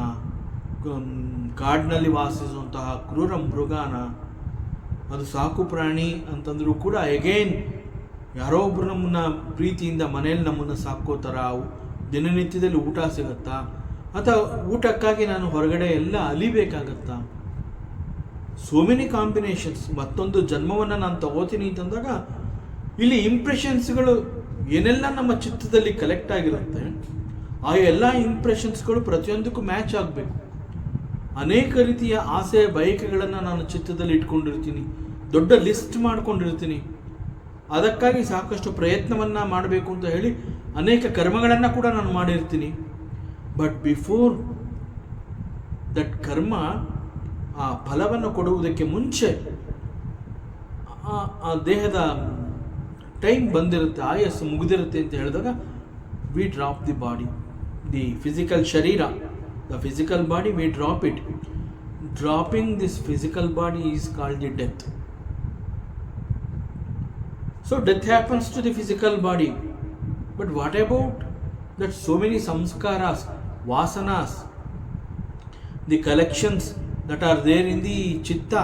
ಕಾಡಿನಲ್ಲಿ ವಾಸಿಸುವಂತಹ ಕ್ರೂರ ಮೃಗಾನ, ಅದು ಸಾಕು ಪ್ರಾಣಿ ಅಂತಂದರೂ ಕೂಡ ಅಗೇನ್ ಯಾರೋ ಒಬ್ರು ನಮ್ಮನ್ನ ಪ್ರೀತಿಯಿಂದ ಮನೆಯಲ್ಲಿ ನಮ್ಮನ್ನು ಸಾಕೋತಾರ, ದಿನನಿತ್ಯದಲ್ಲಿ ಊಟ ಸಿಗುತ್ತಾ, ಅಥವಾ ಊಟಕ್ಕಾಗಿ ನಾನು ಹೊರಗಡೆ ಎಲ್ಲ ಅಲಿಬೇಕಾಗತ್ತಾ, ಸೋ ಮೆನಿ ಕಾಂಬಿನೇಷನ್ಸ್. ಮತ್ತೊಂದು ಜನ್ಮವನ್ನು ನಾನು ತಗೋತೀನಿ ಅಂತಂದಾಗ ಇಲ್ಲಿ ಇಂಪ್ರೆಷನ್ಸ್ಗಳು ಏನೆಲ್ಲ ನಮ್ಮ ಚಿತ್ತದಲ್ಲಿ ಕಲೆಕ್ಟ್ ಆಗಿರುತ್ತೆ, ಆ ಎಲ್ಲ ಇಂಪ್ರೆಷನ್ಸ್ಗಳು ಪ್ರತಿಯೊಂದಕ್ಕೂ ಮ್ಯಾಚ್ ಆಗಬೇಕು. ಅನೇಕ ರೀತಿಯ ಆಸೆ ಬಯಕೆಗಳನ್ನು ನಾನು ಚಿತ್ತದಲ್ಲಿ ಇಟ್ಕೊಂಡಿರ್ತೀನಿ, ದೊಡ್ಡ ಲಿಸ್ಟ್ ಮಾಡ್ಕೊಂಡಿರ್ತೀನಿ. ಅದಕ್ಕಾಗಿ ಸಾಕಷ್ಟು ಪ್ರಯತ್ನವನ್ನು ಮಾಡಬೇಕು ಅಂತ ಹೇಳಿ ಅನೇಕ ಕರ್ಮಗಳನ್ನು ಕೂಡ ನಾನು ಮಾಡಿರ್ತೀನಿ. ಬಟ್ ಬಿಫೋರ್ ದಟ್ ಕರ್ಮ ಆ ಫಲವನ್ನು ಕೊಡುವುದಕ್ಕೆ ಮುಂಚೆ ಆ ದೇಹದ ಟೈಮ್ ಬಂದಿರುತ್ತೆ, ಆಯಸ್ಸು ಮುಗಿದಿರುತ್ತೆ ಅಂತ ಹೇಳಿದಾಗ we drop the body, the physical sharira, the physical body, we drop it. Dropping this physical body is called the death. So death happens to the physical body. But what about that so many samskaras, vasanas, the collections that are there in the chitta,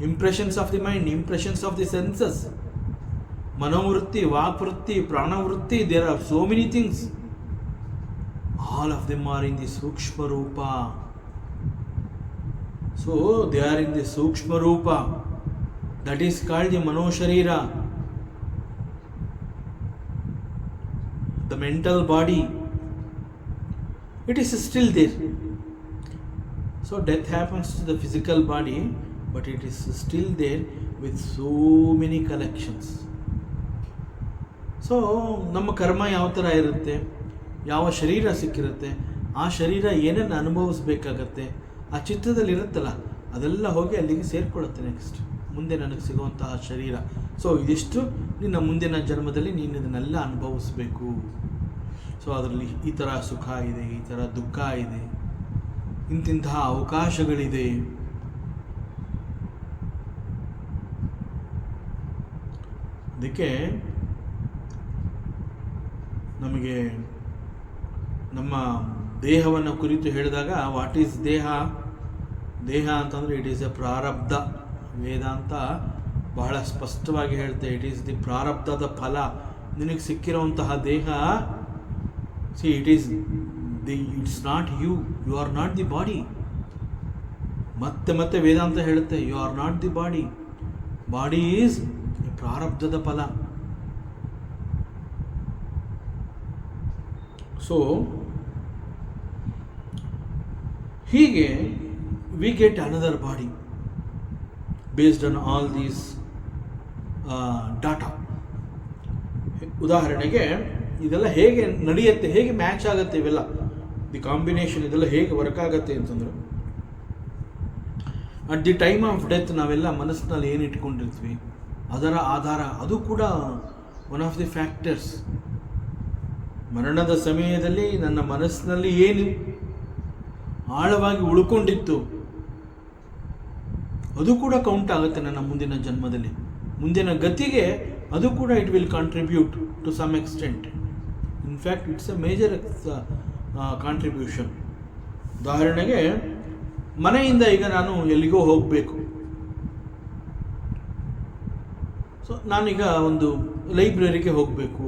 impressions of the mind, impressions of the senses, manovrutti, vakvrutti, pranavrutti, there are so many things. All of them are in the sukshma rupa. So they are in the sukshma rupa. That is called the manosharira. The mental body, it is still there. So death happens to the physical body, but it is still there with so many collections. So ನಮ್ಮ ಕರ್ಮ ಯಾವ ಥರ ಇರುತ್ತೆ, ಯಾವ ಶರೀರ ಸಿಕ್ಕಿರುತ್ತೆ, ಆ ಶರೀರ ಏನನ್ನು ಅನುಭವಿಸ್ಬೇಕಾಗತ್ತೆ, ಆ ಚಿತ್ರದಲ್ಲಿ ಇರುತ್ತಲ್ಲ ಅದೆಲ್ಲ ಹೋಗಿ ಅಲ್ಲಿಗೆ ಸೇರಿಕೊಳ್ಳುತ್ತೆ. ನೆಕ್ಸ್ಟ್ ಮುಂದೆ ನನಗೆ ಸಿಗುವಂತಹ ಶರೀರ. ಸೊ ಇದಿಷ್ಟು ನಿನ್ನ ಮುಂದಿನ ಜನ್ಮದಲ್ಲಿ ನೀನು ಇದನ್ನೆಲ್ಲ ಅನುಭವಿಸ್ಬೇಕು. ಸೊ ಅದರಲ್ಲಿ ಈ ಥರ ಸುಖ ಇದೆ, ಈ ಥರ ದುಃಖ ಇದೆ, ಇಂತಿಂತಹ ಅವಕಾಶಗಳಿದೆ. ಅದಕ್ಕೆ ನಮಗೆ ನಮ್ಮ ದೇಹವನ್ನು ಕುರಿತು ಹೇಳಿದಾಗ ವಾಟ್ ಈಸ್ ದೇಹ, ದೇಹ ಅಂತಂದರೆ ಇಟ್ ಈಸ್ ಎ ಪ್ರಾರಬ್ಧ. ವೇದಾಂತ ಬಹಳ ಸ್ಪಷ್ಟವಾಗಿ ಹೇಳ್ತೆ, ಇಟ್ ಈಸ್ ದಿ ಪ್ರಾರಬ್ಧದ ಫಲ. ನಿನಗೆ ಸಿಕ್ಕಿರುವಂತಹ ದೇಹ, see it is it's not you are not the body. ಮತ್ತೆ ವೇದಾಂತ ಹೇಳುತ್ತೆ, you are not the body, body is ಪ್ರಾರಬ್ಧದ ಫಲ. ಸೊ ಹೀಗೆ we get another body based on all these data. ಉದಾಹರಣೆಗೆ ಇದೆಲ್ಲ ಹೇಗೆ ನಡೆಯುತ್ತೆ, ಹೇಗೆ ಮ್ಯಾಚ್ ಆಗುತ್ತೆ, ಇವೆಲ್ಲ ದಿ ಕಾಂಬಿನೇಷನ್ ಇದೆಲ್ಲ ಹೇಗೆ ವರ್ಕ್ ಆಗುತ್ತೆ ಅಂತಂದ್ರೆ, at the time of death ನಾವೆಲ್ಲ ಮನಸ್ಸಿನಲ್ಲಿ ಏನು ಇಟ್ಕೊಂಡಿರ್ತೀವಿ ಅದರ ಆಧಾರ, ಅದು ಕೂಡ ಒನ್ ಆಫ್ ದಿ ಫ್ಯಾಕ್ಟರ್ಸ್. ಮರಣದ ಸಮಯದಲ್ಲಿ ನನ್ನ ಮನಸ್ಸಿನಲ್ಲಿ ಏನು ಆಳವಾಗಿ ಉಳ್ಕೊಂಡಿತ್ತು ಅದು ಕೂಡ ಕೌಂಟ್ ಆಗುತ್ತೆ ನನ್ನ ಮುಂದಿನ ಜನ್ಮದಲ್ಲಿ, ಮುಂದಿನ ಗತಿಗೆ ಅದು ಕೂಡ it will contribute to some extent. In fact it's a major contribution. ಉದಾಹರಣೆಗೆ ಮನೆಯಿಂದ ಈಗ ನಾನು ಎಲ್ಲಿಗೋ ಹೋಗಬೇಕು, ಸೊ ನಾನೀಗ ಒಂದು ಲೈಬ್ರರಿಗೆ ಹೋಗಬೇಕು,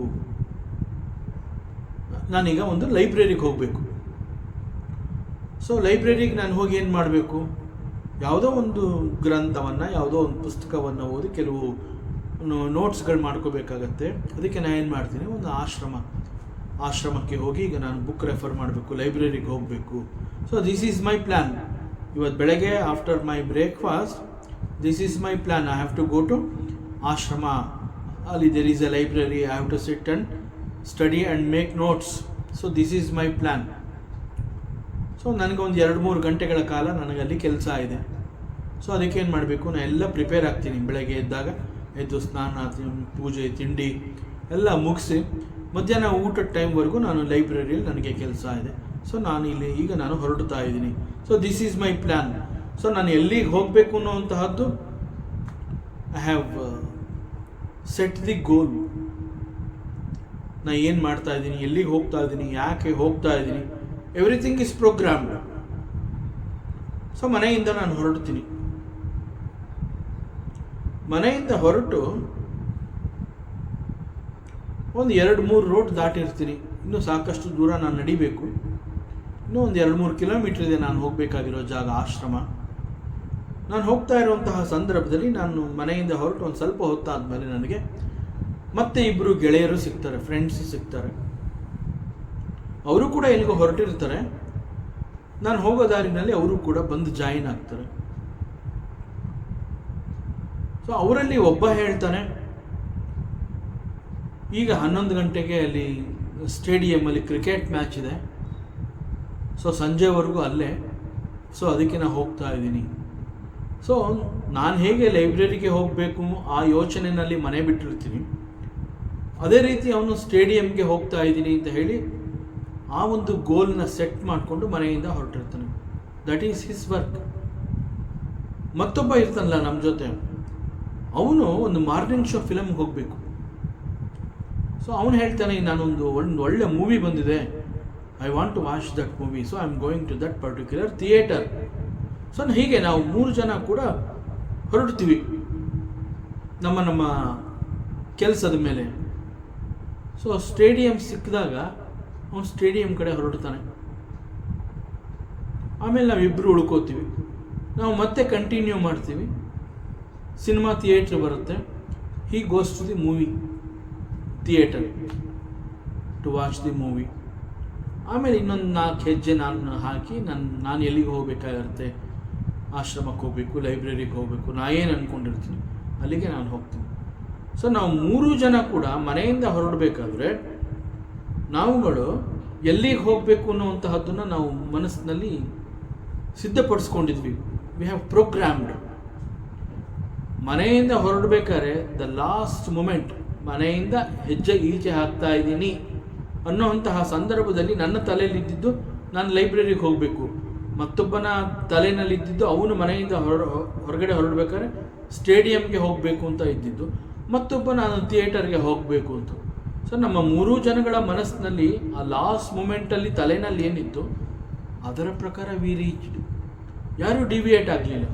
ಸೊ ಲೈಬ್ರರಿಗೆ ನಾನು ಹೋಗಿ ಏನು ಮಾಡಬೇಕು, ಯಾವುದೋ ಒಂದು ಗ್ರಂಥವನ್ನು, ಯಾವುದೋ ಒಂದು ಪುಸ್ತಕವನ್ನು ಓದಿ ಕೆಲವು ನೋಟ್ಸ್ಗಳು ಮಾಡ್ಕೋಬೇಕಾಗತ್ತೆ. ಅದಕ್ಕೆ ನಾನು ಏನು ಮಾಡ್ತೀನಿ, ಒಂದು ಆಶ್ರಮಕ್ಕೆ ಹೋಗಿ ಈಗ ನಾನು ಬುಕ್ ರೆಫರ್ ಮಾಡಬೇಕು, ಲೈಬ್ರರಿಗೆ ಹೋಗಬೇಕು. So this is my plan. ಇವತ್ತು ಬೆಳಗ್ಗೆ after my breakfast this is my plan. I have to go to ashram, ಅಲ್ಲಿ there is a library, I have to sit and study and make notes. So this is my plan. So ನನಗೆ ಒಂದು 2-3 ಗಂಟೆಗಳ ಕಾಲ ನನಗಲ್ಲಿ ಕೆಲಸ ಇದೆ. So ಅದಕ್ಕೇನು ಮಾಡಬೇಕು, ನಾನು ಎಲ್ಲ ಪ್ರಿಪೇರ್ ಆಗ್ತೀನಿ. ಬೆಳಗ್ಗೆ ಎದ್ದು ಸ್ನಾನ, ಪೂಜೆ, ತಿಂಡಿ ಎಲ್ಲ ಮುಗಿಸಿ ಮಧ್ಯಾಹ್ನ ಊಟದ ಟೈಮ್ವರೆಗೂ ನಾನು ಲೈಬ್ರರಿಯಲ್ಲಿ ನನಗೆ ಕೆಲಸ ಇದೆ. ಸೊ ಈಗ ನಾನು ಹೊರಡ್ತಾ ಇದ್ದೀನಿ. So this is my plan. So ನಾನು ಎಲ್ಲಿಗೆ ಹೋಗಬೇಕು ಅನ್ನೋವಂತಹದ್ದು I have set the goal. ನಾನು ಏನು ಮಾಡ್ತಾ ಇದ್ದೀನಿ, ಎಲ್ಲಿಗೆ ಹೋಗ್ತಾ ಇದ್ದೀನಿ, ಯಾಕೆ ಹೋಗ್ತಾ ಇದ್ದೀನಿ, ಎವ್ರಿಥಿಂಗ್ ಇಸ್ ಪ್ರೋಗ್ರಾಮ್ಡ್. ಸೊ ಮನೆಯಿಂದ ನಾನು ಹೊರಡ್ತೀನಿ. ಮನೆಯಿಂದ ಹೊರಟು ಒಂದು 2-3 ರೋಡ್ ದಾಟಿರ್ತೀನಿ. ಇನ್ನೂ ಸಾಕಷ್ಟು ದೂರ ನಾನು ನಡಿಬೇಕು. ಇನ್ನೂ ಒಂದು 2-3 ಕಿಲೋಮೀಟರ್ ಇದೆ ನಾನು ಹೋಗಬೇಕಾಗಿರೋ ಜಾಗ, ಆಶ್ರಮ. ನಾನು ಹೋಗ್ತಾ ಇರುವಂತಹ ಸಂದರ್ಭದಲ್ಲಿ ನಾನು ಮನೆಯಿಂದ ಹೊರಟು ಒಂದು ಸ್ವಲ್ಪ ಹೊತ್ತಾದಮೇಲೆ ನನಗೆ ಮತ್ತೆ 2 ಗೆಳೆಯರು ಸಿಗ್ತಾರೆ, ಫ್ರೆಂಡ್ಸ್ ಸಿಗ್ತಾರೆ. ಅವರು ಕೂಡ ಎಲ್ಲಿಗೋ ಹೊರಟಿರ್ತಾರೆ. ನಾನು ಹೋಗೋ ದಾರಿನಲ್ಲಿ ಅವರು ಕೂಡ ಬಂದು ಜಾಯಿನ್ ಆಗ್ತಾರೆ. ಸೊ ಅವರಲ್ಲಿ ಒಬ್ಬ ಹೇಳ್ತಾನೆ, ಈಗ 11 ಗಂಟೆಗೆ ಅಲ್ಲಿ ಸ್ಟೇಡಿಯಮಲ್ಲಿ ಕ್ರಿಕೆಟ್ ಮ್ಯಾಚ್ ಇದೆ, ಸೊ ಸಂಜೆವರೆಗೂ ಅಲ್ಲೇ, ಸೊ ಅದಕ್ಕೆ ನಾನು ಹೋಗ್ತಾ ಇದ್ದೀನಿ. ಸೊ ನಾನು ಹೇಗೆ ಲೈಬ್ರರಿಗೆ ಹೋಗಬೇಕು ಆ ಯೋಚನೆಯಲ್ಲಿ ಮನೆ ಬಿಟ್ಟಿರ್ತೀನಿ, ಅದೇ ರೀತಿ ಅವನು ಸ್ಟೇಡಿಯಂಗೆ ಹೋಗ್ತಾ ಇದ್ದೀನಿ ಅಂತ ಹೇಳಿ ಆ ಒಂದು ಗೋಲ್ನ ಸೆಟ್ ಮಾಡಿಕೊಂಡು ಮನೆಯಿಂದ ಹೊರಟಿರ್ತಾನೆ. That is his work. ಮತ್ತೊಬ್ಬ ಇರ್ತಾನಲ್ಲ ನಮ್ಮ ಜೊತೆ, ಅವನು ಒಂದು ಮಾರ್ನಿಂಗ್ ಶೋ ಫಿಲಮ್ಗೆ ಹೋಗಬೇಕು. ಸೊ ಅವನು ಹೇಳ್ತಾನೆ, ನಾನೊಂದು ಒಳ್ಳೆ ಮೂವಿ ಬಂದಿದೆ, I want to watch that movie, so I am going to that particular theatre. So ಹೀಗೆ ನಾವು 3 ಜನ ಕೂಡ ಹೊರಡ್ತೀವಿ ನಮ್ಮ ಕೆಲಸದ ಮೇಲೆ. ಸೊ ಸ್ಟೇಡಿಯಂ ಸಿಕ್ಕಿದಾಗ ಅವನು ಸ್ಟೇಡಿಯಂ ಕಡೆ ಹೊರಡ್ತಾನೆ. ಆಮೇಲೆ ನಾವಿಬ್ಬರು ಉಳ್ಕೋತೀವಿ. ನಾವು ಮತ್ತೆ ಕಂಟಿನ್ಯೂ ಮಾಡ್ತೀವಿ. ಸಿನಿಮಾ ಥಿಯೇಟ್ರ್ ಬರುತ್ತೆ. He goes to the movie theatre to watch the movie. ಆಮೇಲೆ ಇನ್ನೊಂದು 4 ಹೆಜ್ಜೆ ನಾನು ಹಾಕಿ ನಾನು ಎಲ್ಲಿಗೆ ಹೋಗಬೇಕಾಗಿರುತ್ತೆ, ಆಶ್ರಮಕ್ಕೆ ಹೋಗಬೇಕು, ಲೈಬ್ರರಿಗೆ ಹೋಗಬೇಕು, ನಾ ಏನು ಅಂದ್ಕೊಂಡಿರ್ತೀನಿ ಅಲ್ಲಿಗೆ ನಾನು ಹೋಗ್ತೀನಿ. ಸೊ ನಾವು 3 ಜನ ಕೂಡ ಮನೆಯಿಂದ ಹೊರಡಬೇಕಾದ್ರೆ ನಾವುಗಳು ಎಲ್ಲಿಗೆ ಹೋಗಬೇಕು ಅನ್ನುವಂತಹದ್ದನ್ನು ನಾವು ಮನಸ್ಸಿನಲ್ಲಿ ಸಿದ್ಧಪಡಿಸ್ಕೊಂಡಿದ್ವಿ. We have programmed. ಮನೆಯಿಂದ ಹೊರಡಬೇಕಾದ್ರೆ ದ ಲಾಸ್ಟ್ ಮೂಮೆಂಟ್, ಮನೆಯಿಂದ ಹೆಜ್ಜೆ ಈಚೆ ಹಾಕ್ತಾ ಇದ್ದೀನಿ ಅನ್ನೋಂತಹ ಸಂದರ್ಭದಲ್ಲಿ ನನ್ನ ತಲೆಯಲ್ಲಿದ್ದಿದ್ದು ನಾನು ಲೈಬ್ರರಿಗೆ ಹೋಗಬೇಕು, ಮತ್ತೊಬ್ಬನ ತಲೆಯಲ್ಲಿದ್ದಿದ್ದು ಅವನು ಮನೆಯಿಂದ ಹೊರಗಡೆ ಹೊರಡಬೇಕಾದ್ರೆ ಸ್ಟೇಡಿಯಂಗೆ ಹೋಗಬೇಕು ಅಂತ ಇದ್ದಿದ್ದು, ಮತ್ತೊಬ್ಬ ನಾನು ಥಿಯೇಟರ್ಗೆ ಹೋಗಬೇಕು ಅಂತ. ಸೊ ನಮ್ಮ 3 ಜನಗಳ ಮನಸ್ಸಿನಲ್ಲಿ ಆ ಲಾಸ್ಟ್ ಮೂಮೆಂಟಲ್ಲಿ ತಲೆನಲ್ಲಿ ಏನಿತ್ತು ಅದರ ಪ್ರಕಾರ ವಿ ರೀಚ್ಡ್. ಯಾರೂ ಡಿವಿಯೇಟ್ ಆಗಲಿಲ್ಲ.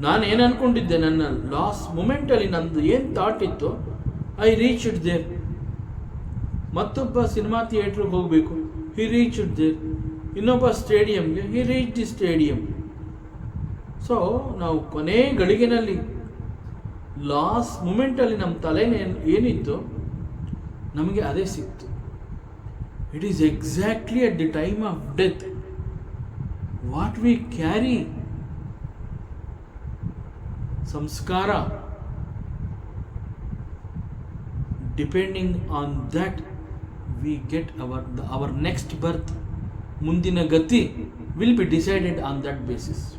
ನಾನು ಏನು ಅಂದ್ಕೊಂಡಿದ್ದೆ, ನನ್ನ ಲಾಸ್ಟ್ ಮೂಮೆಂಟಲ್ಲಿ ನಂದು ಏನು ಥಾಟ್ ಇತ್ತು, ಐ ರೀಚ್ಡ್ ದೇರ್. ಮತ್ತೊಬ್ಬ ಸಿನಿಮಾ ಥಿಯೇಟ್ರಿಗೆ ಹೋಗಬೇಕು, ಹಿ ರೀಚ್ಡ್ ದೇರ್. ಇನ್ನೊಬ್ಬ ಸ್ಟೇಡಿಯಂಗೆ, ಹಿ ರೀಚ್ ದಿ ಸ್ಟೇಡಿಯಂ. ಸೊ ನಾವು ಕೊನೆ ಗಳಿಗೆನಲ್ಲಿ ಲಾಸ್ಟ್ ಮೂಮೆಂಟಲ್ಲಿ ನಮ್ಮ ತಲೆನೇ ಏನಿತ್ತು ನಮಗೆ ಅದೇ ಸಿಕ್ತು. It is exactly at the time of death what we carry, samskara, depending on that we get our next birth, mundina gati will be decided on that basis.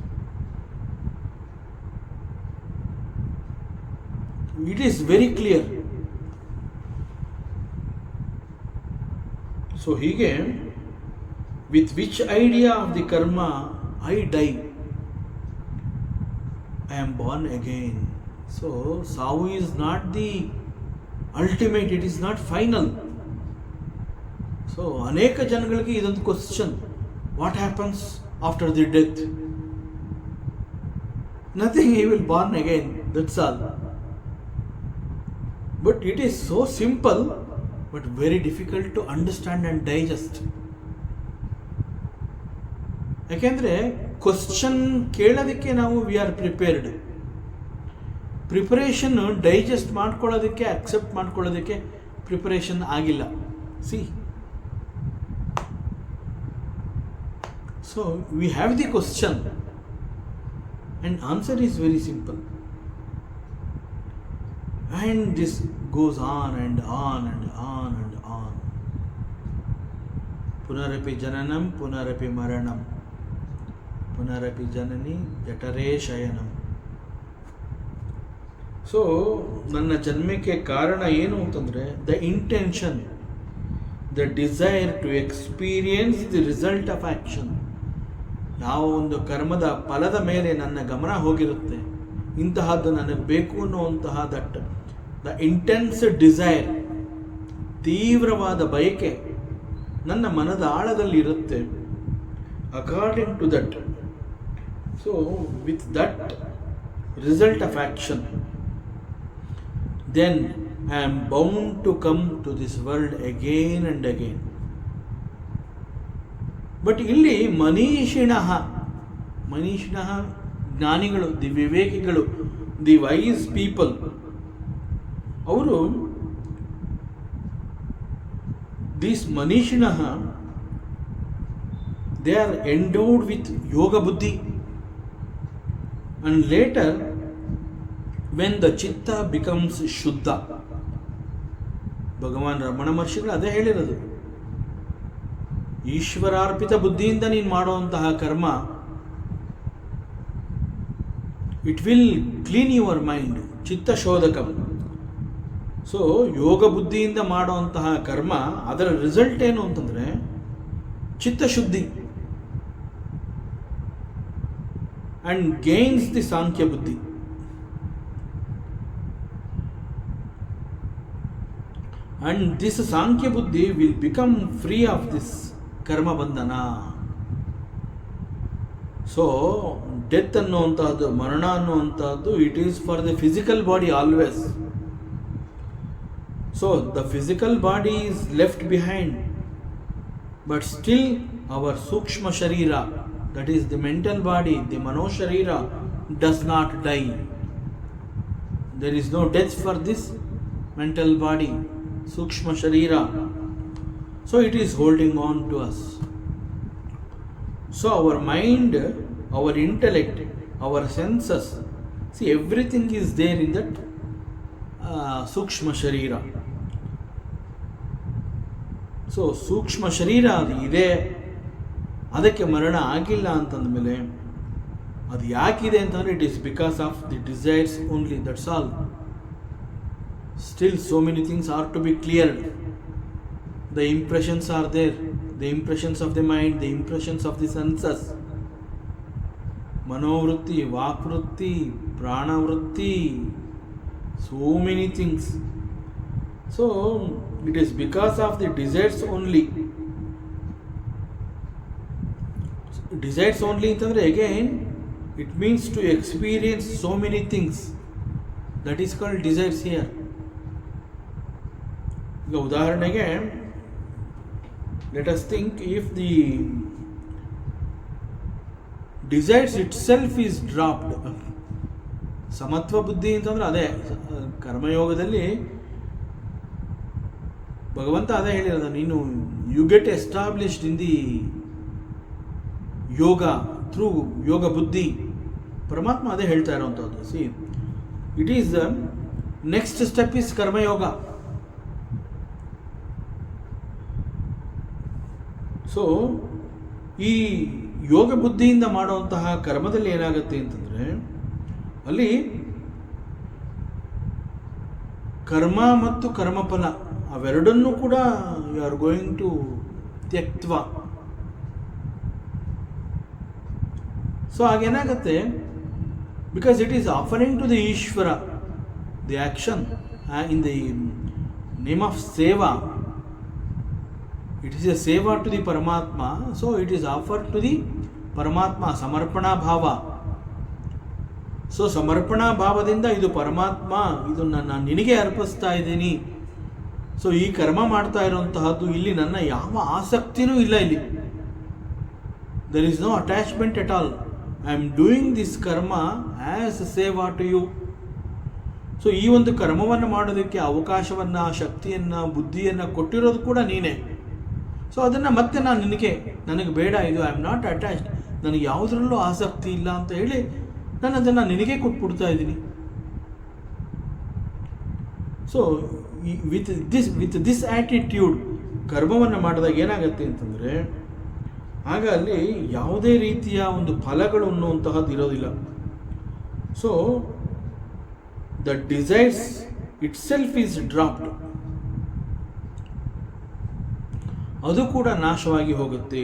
It is very clear. So hige, with which idea of the karma I die, I am born again. So savu is not the ultimate, it is not final. So ಅನೇಕ ಜನಗಳಿಗೆ ಇದೊಂದು question, what happens after the death? Nothing, he will born again, that's all. But it is so simple but very difficult to understand and digest. ಯಾಕೆಂದರೆ question ಕೇಳೋದಕ್ಕೆ ನಾವು we are prepared, preparation digest ಮಾಡ್ಕೊಳ್ಳೋದಕ್ಕೆ, accept ಮಾಡ್ಕೊಳ್ಳೋದಕ್ಕೆ preparation ಆಗಿಲ್ಲ. C, so we have the question and answer is very simple, and this goes on and on and on and on. Punarapi jananam punarapi maranam punarapi janani jatare shayanam. So ನನ್ನ ಜನ್ಮಕ್ಕೆ ಕಾರಣ ಏನು ಅಂತಂದರೆ the intention, the desire to experience the result of action. ಯಾವ ಒಂದು ಕರ್ಮದ ಫಲದ ಮೇಲೆ ನನ್ನ ಗಮನ ಹೋಗಿರುತ್ತೆ, ಇಂತಹದ್ದು ನನಗೆ ಬೇಕು ಅನ್ನುವಂತಹ ದ ಇಂಟೆನ್ಸ್ ಡಿಸೈರ್, ತೀವ್ರವಾದ ಬಯಕೆ ನನ್ನ ಮನದ ಆಳದಲ್ಲಿ ಇರುತ್ತೆ. According to that, so with that result of action, then I am bound to come to this world again and again. But ಇಲ್ಲಿ ಮನೀಷಿಣಃ ಜ್ಞಾನಿಗಳು, ದಿ ವಿವೇಕಿಗಳು, ದಿ ವೈಸ್ ಪೀಪಲ್, ಅವರು these manishinah they are endowed with yoga buddhi, and later when the chitta becomes ಶುದ್ಧ, ಭಗವಾನ್ ರಮಣ ಮಹರ್ಷಿಗಳು ಅದೇ ಹೇಳಿರೋದು, ಈಶ್ವರಾರ್ಪಿತ ಬುದ್ಧಿಯಿಂದ ನೀನು ಮಾಡುವಂತಹ ಕರ್ಮ, it will clean your mind, ಚಿತ್ತಶೋಧಕಂ. ಸೊ ಯೋಗ ಬುದ್ಧಿಯಿಂದ ಮಾಡುವಂತಹ ಕರ್ಮ, ಅದರ ರಿಸಲ್ಟ್ ಏನು ಅಂತಂದರೆ ಚಿತ್ತಶುದ್ಧಿ, and gains the Sankhya Buddhi. And this Sankhya Buddhi will become free of this karma bandhana. So death ಅನ್ನುವಂಥದ್ದು, ಮರಣ ಅನ್ನುವಂಥದ್ದು, it is for the physical body always. So the physical body is left behind, but still our sukshma sharira, that is the mental body, the mano sharira, does not die. There is no death for this mental body, sukshma sharira. So it is holding on to us. So our mind, our intellect, our senses, see, everything is there in that sukshma sharira. So sukshma ಶರೀರ ಅದು ಇದೆ, ಅದಕ್ಕೆ ಮರಣ ಆಗಿಲ್ಲ ಅಂತಂದಮೇಲೆ ಅದು ಯಾಕಿದೆ ಅಂತಂದರೆ it is because of the desires only, that's all. Still so many things are to be cleared. The impressions are there, the impressions of the mind, the impressions of the senses, ಮನೋವೃತ್ತಿ, ವಾಕ್ವೃತ್ತಿ, ಪ್ರಾಣವೃತ್ತಿ, so many things. So it is because of the desires only. Desires only ಅಂತಂದರೆ again it means to experience so many things. That is called desires here. ಈಗ ಉದಾಹರಣೆಗೆ let us think, if the desires itself is dropped, ಸಮತ್ವ ಬುದ್ಧಿ ಅಂತಂದರೆ ಅದೇ ಕರ್ಮಯೋಗದಲ್ಲಿ ಭಗವಂತ ಅದೇ ಹೇಳಿರೋದು, ನೀನು you get established in the yoga through yoga buddhi. ಪರಮಾತ್ಮ ಅದೇ ಹೇಳ್ತಾ ಇರೋವಂಥದ್ದು. See it is the next step is karma yoga. So ಈ ಯೋಗ ಬುದ್ಧಿಯಿಂದ ಮಾಡುವಂತಹ ಕರ್ಮದಲ್ಲಿ ಏನಾಗುತ್ತೆ ಅಂತಂದರೆ, ಅಲ್ಲಿ ಕರ್ಮ ಮತ್ತು ಕರ್ಮಫಲ ಅವೆರಡನ್ನೂ ಕೂಡ you are going to tyaktva. So ಹಾಗೇನಾಗುತ್ತೆ, because it is offering to the Ishwara the action in the name of seva. It is a seva to the Paramatma, so it is offered to the Paramatma, Samarpana Bhava. So ಸಮರ್ಪಣಾ ಭಾವದಿಂದ ಇದು ಪರಮಾತ್ಮ, ಇದನ್ನು ನಾನು ನಿನಗೆ ಅರ್ಪಿಸ್ತಾ ಇದ್ದೀನಿ. ಸೊ ಈ ಕರ್ಮ ಮಾಡ್ತಾ ಇರುವಂತಹದ್ದು ಇಲ್ಲಿ ನನ್ನ ಯಾವ ಆಸಕ್ತಿನೂ ಇಲ್ಲ. ಇಲ್ಲಿ there is no attachment at all. I am doing this karma as seva to you. So ಈ ಒಂದು ಕರ್ಮವನ್ನು ಮಾಡೋದಕ್ಕೆ ಅವಕಾಶವನ್ನು, ಶಕ್ತಿಯನ್ನು, ಬುದ್ಧಿಯನ್ನು ಕೊಟ್ಟಿರೋದು ಕೂಡ ನೀನೇ. ಸೊ ಅದನ್ನು ಮತ್ತೆ ನಾನು ನನಗೆ ಬೇಡ ಇದು, ಐ ಆಮ್ ನಾಟ್ ಅಟ್ಯಾಚ್ಡ್, ನನಗೆ ಯಾವುದರಲ್ಲೂ ಆಸಕ್ತಿ ಇಲ್ಲ ಅಂತ ಹೇಳಿ ನಾನು ಅದನ್ನು ನಿನಗೆ ಕೊಟ್ಬಿಡ್ತಾ ಇದ್ದೀನಿ. ಸೊ ವಿತ್ ದಿಸ್ ಆ್ಯಟಿಟ್ಯೂಡ್ ಕರ್ಮವನ್ನು ಮಾಡಿದಾಗ ಏನಾಗುತ್ತೆ ಅಂತಂದರೆ, ಆಗ ಅಲ್ಲಿ ಯಾವುದೇ ರೀತಿಯ ಒಂದು ಫಲಗಳು ಅನ್ನುವಂತಹದ್ದು ಇರೋದಿಲ್ಲ. So the desires itself is dropped, ಅದು ಕೂಡ ನಾಶವಾಗಿ ಹೋಗುತ್ತೆ.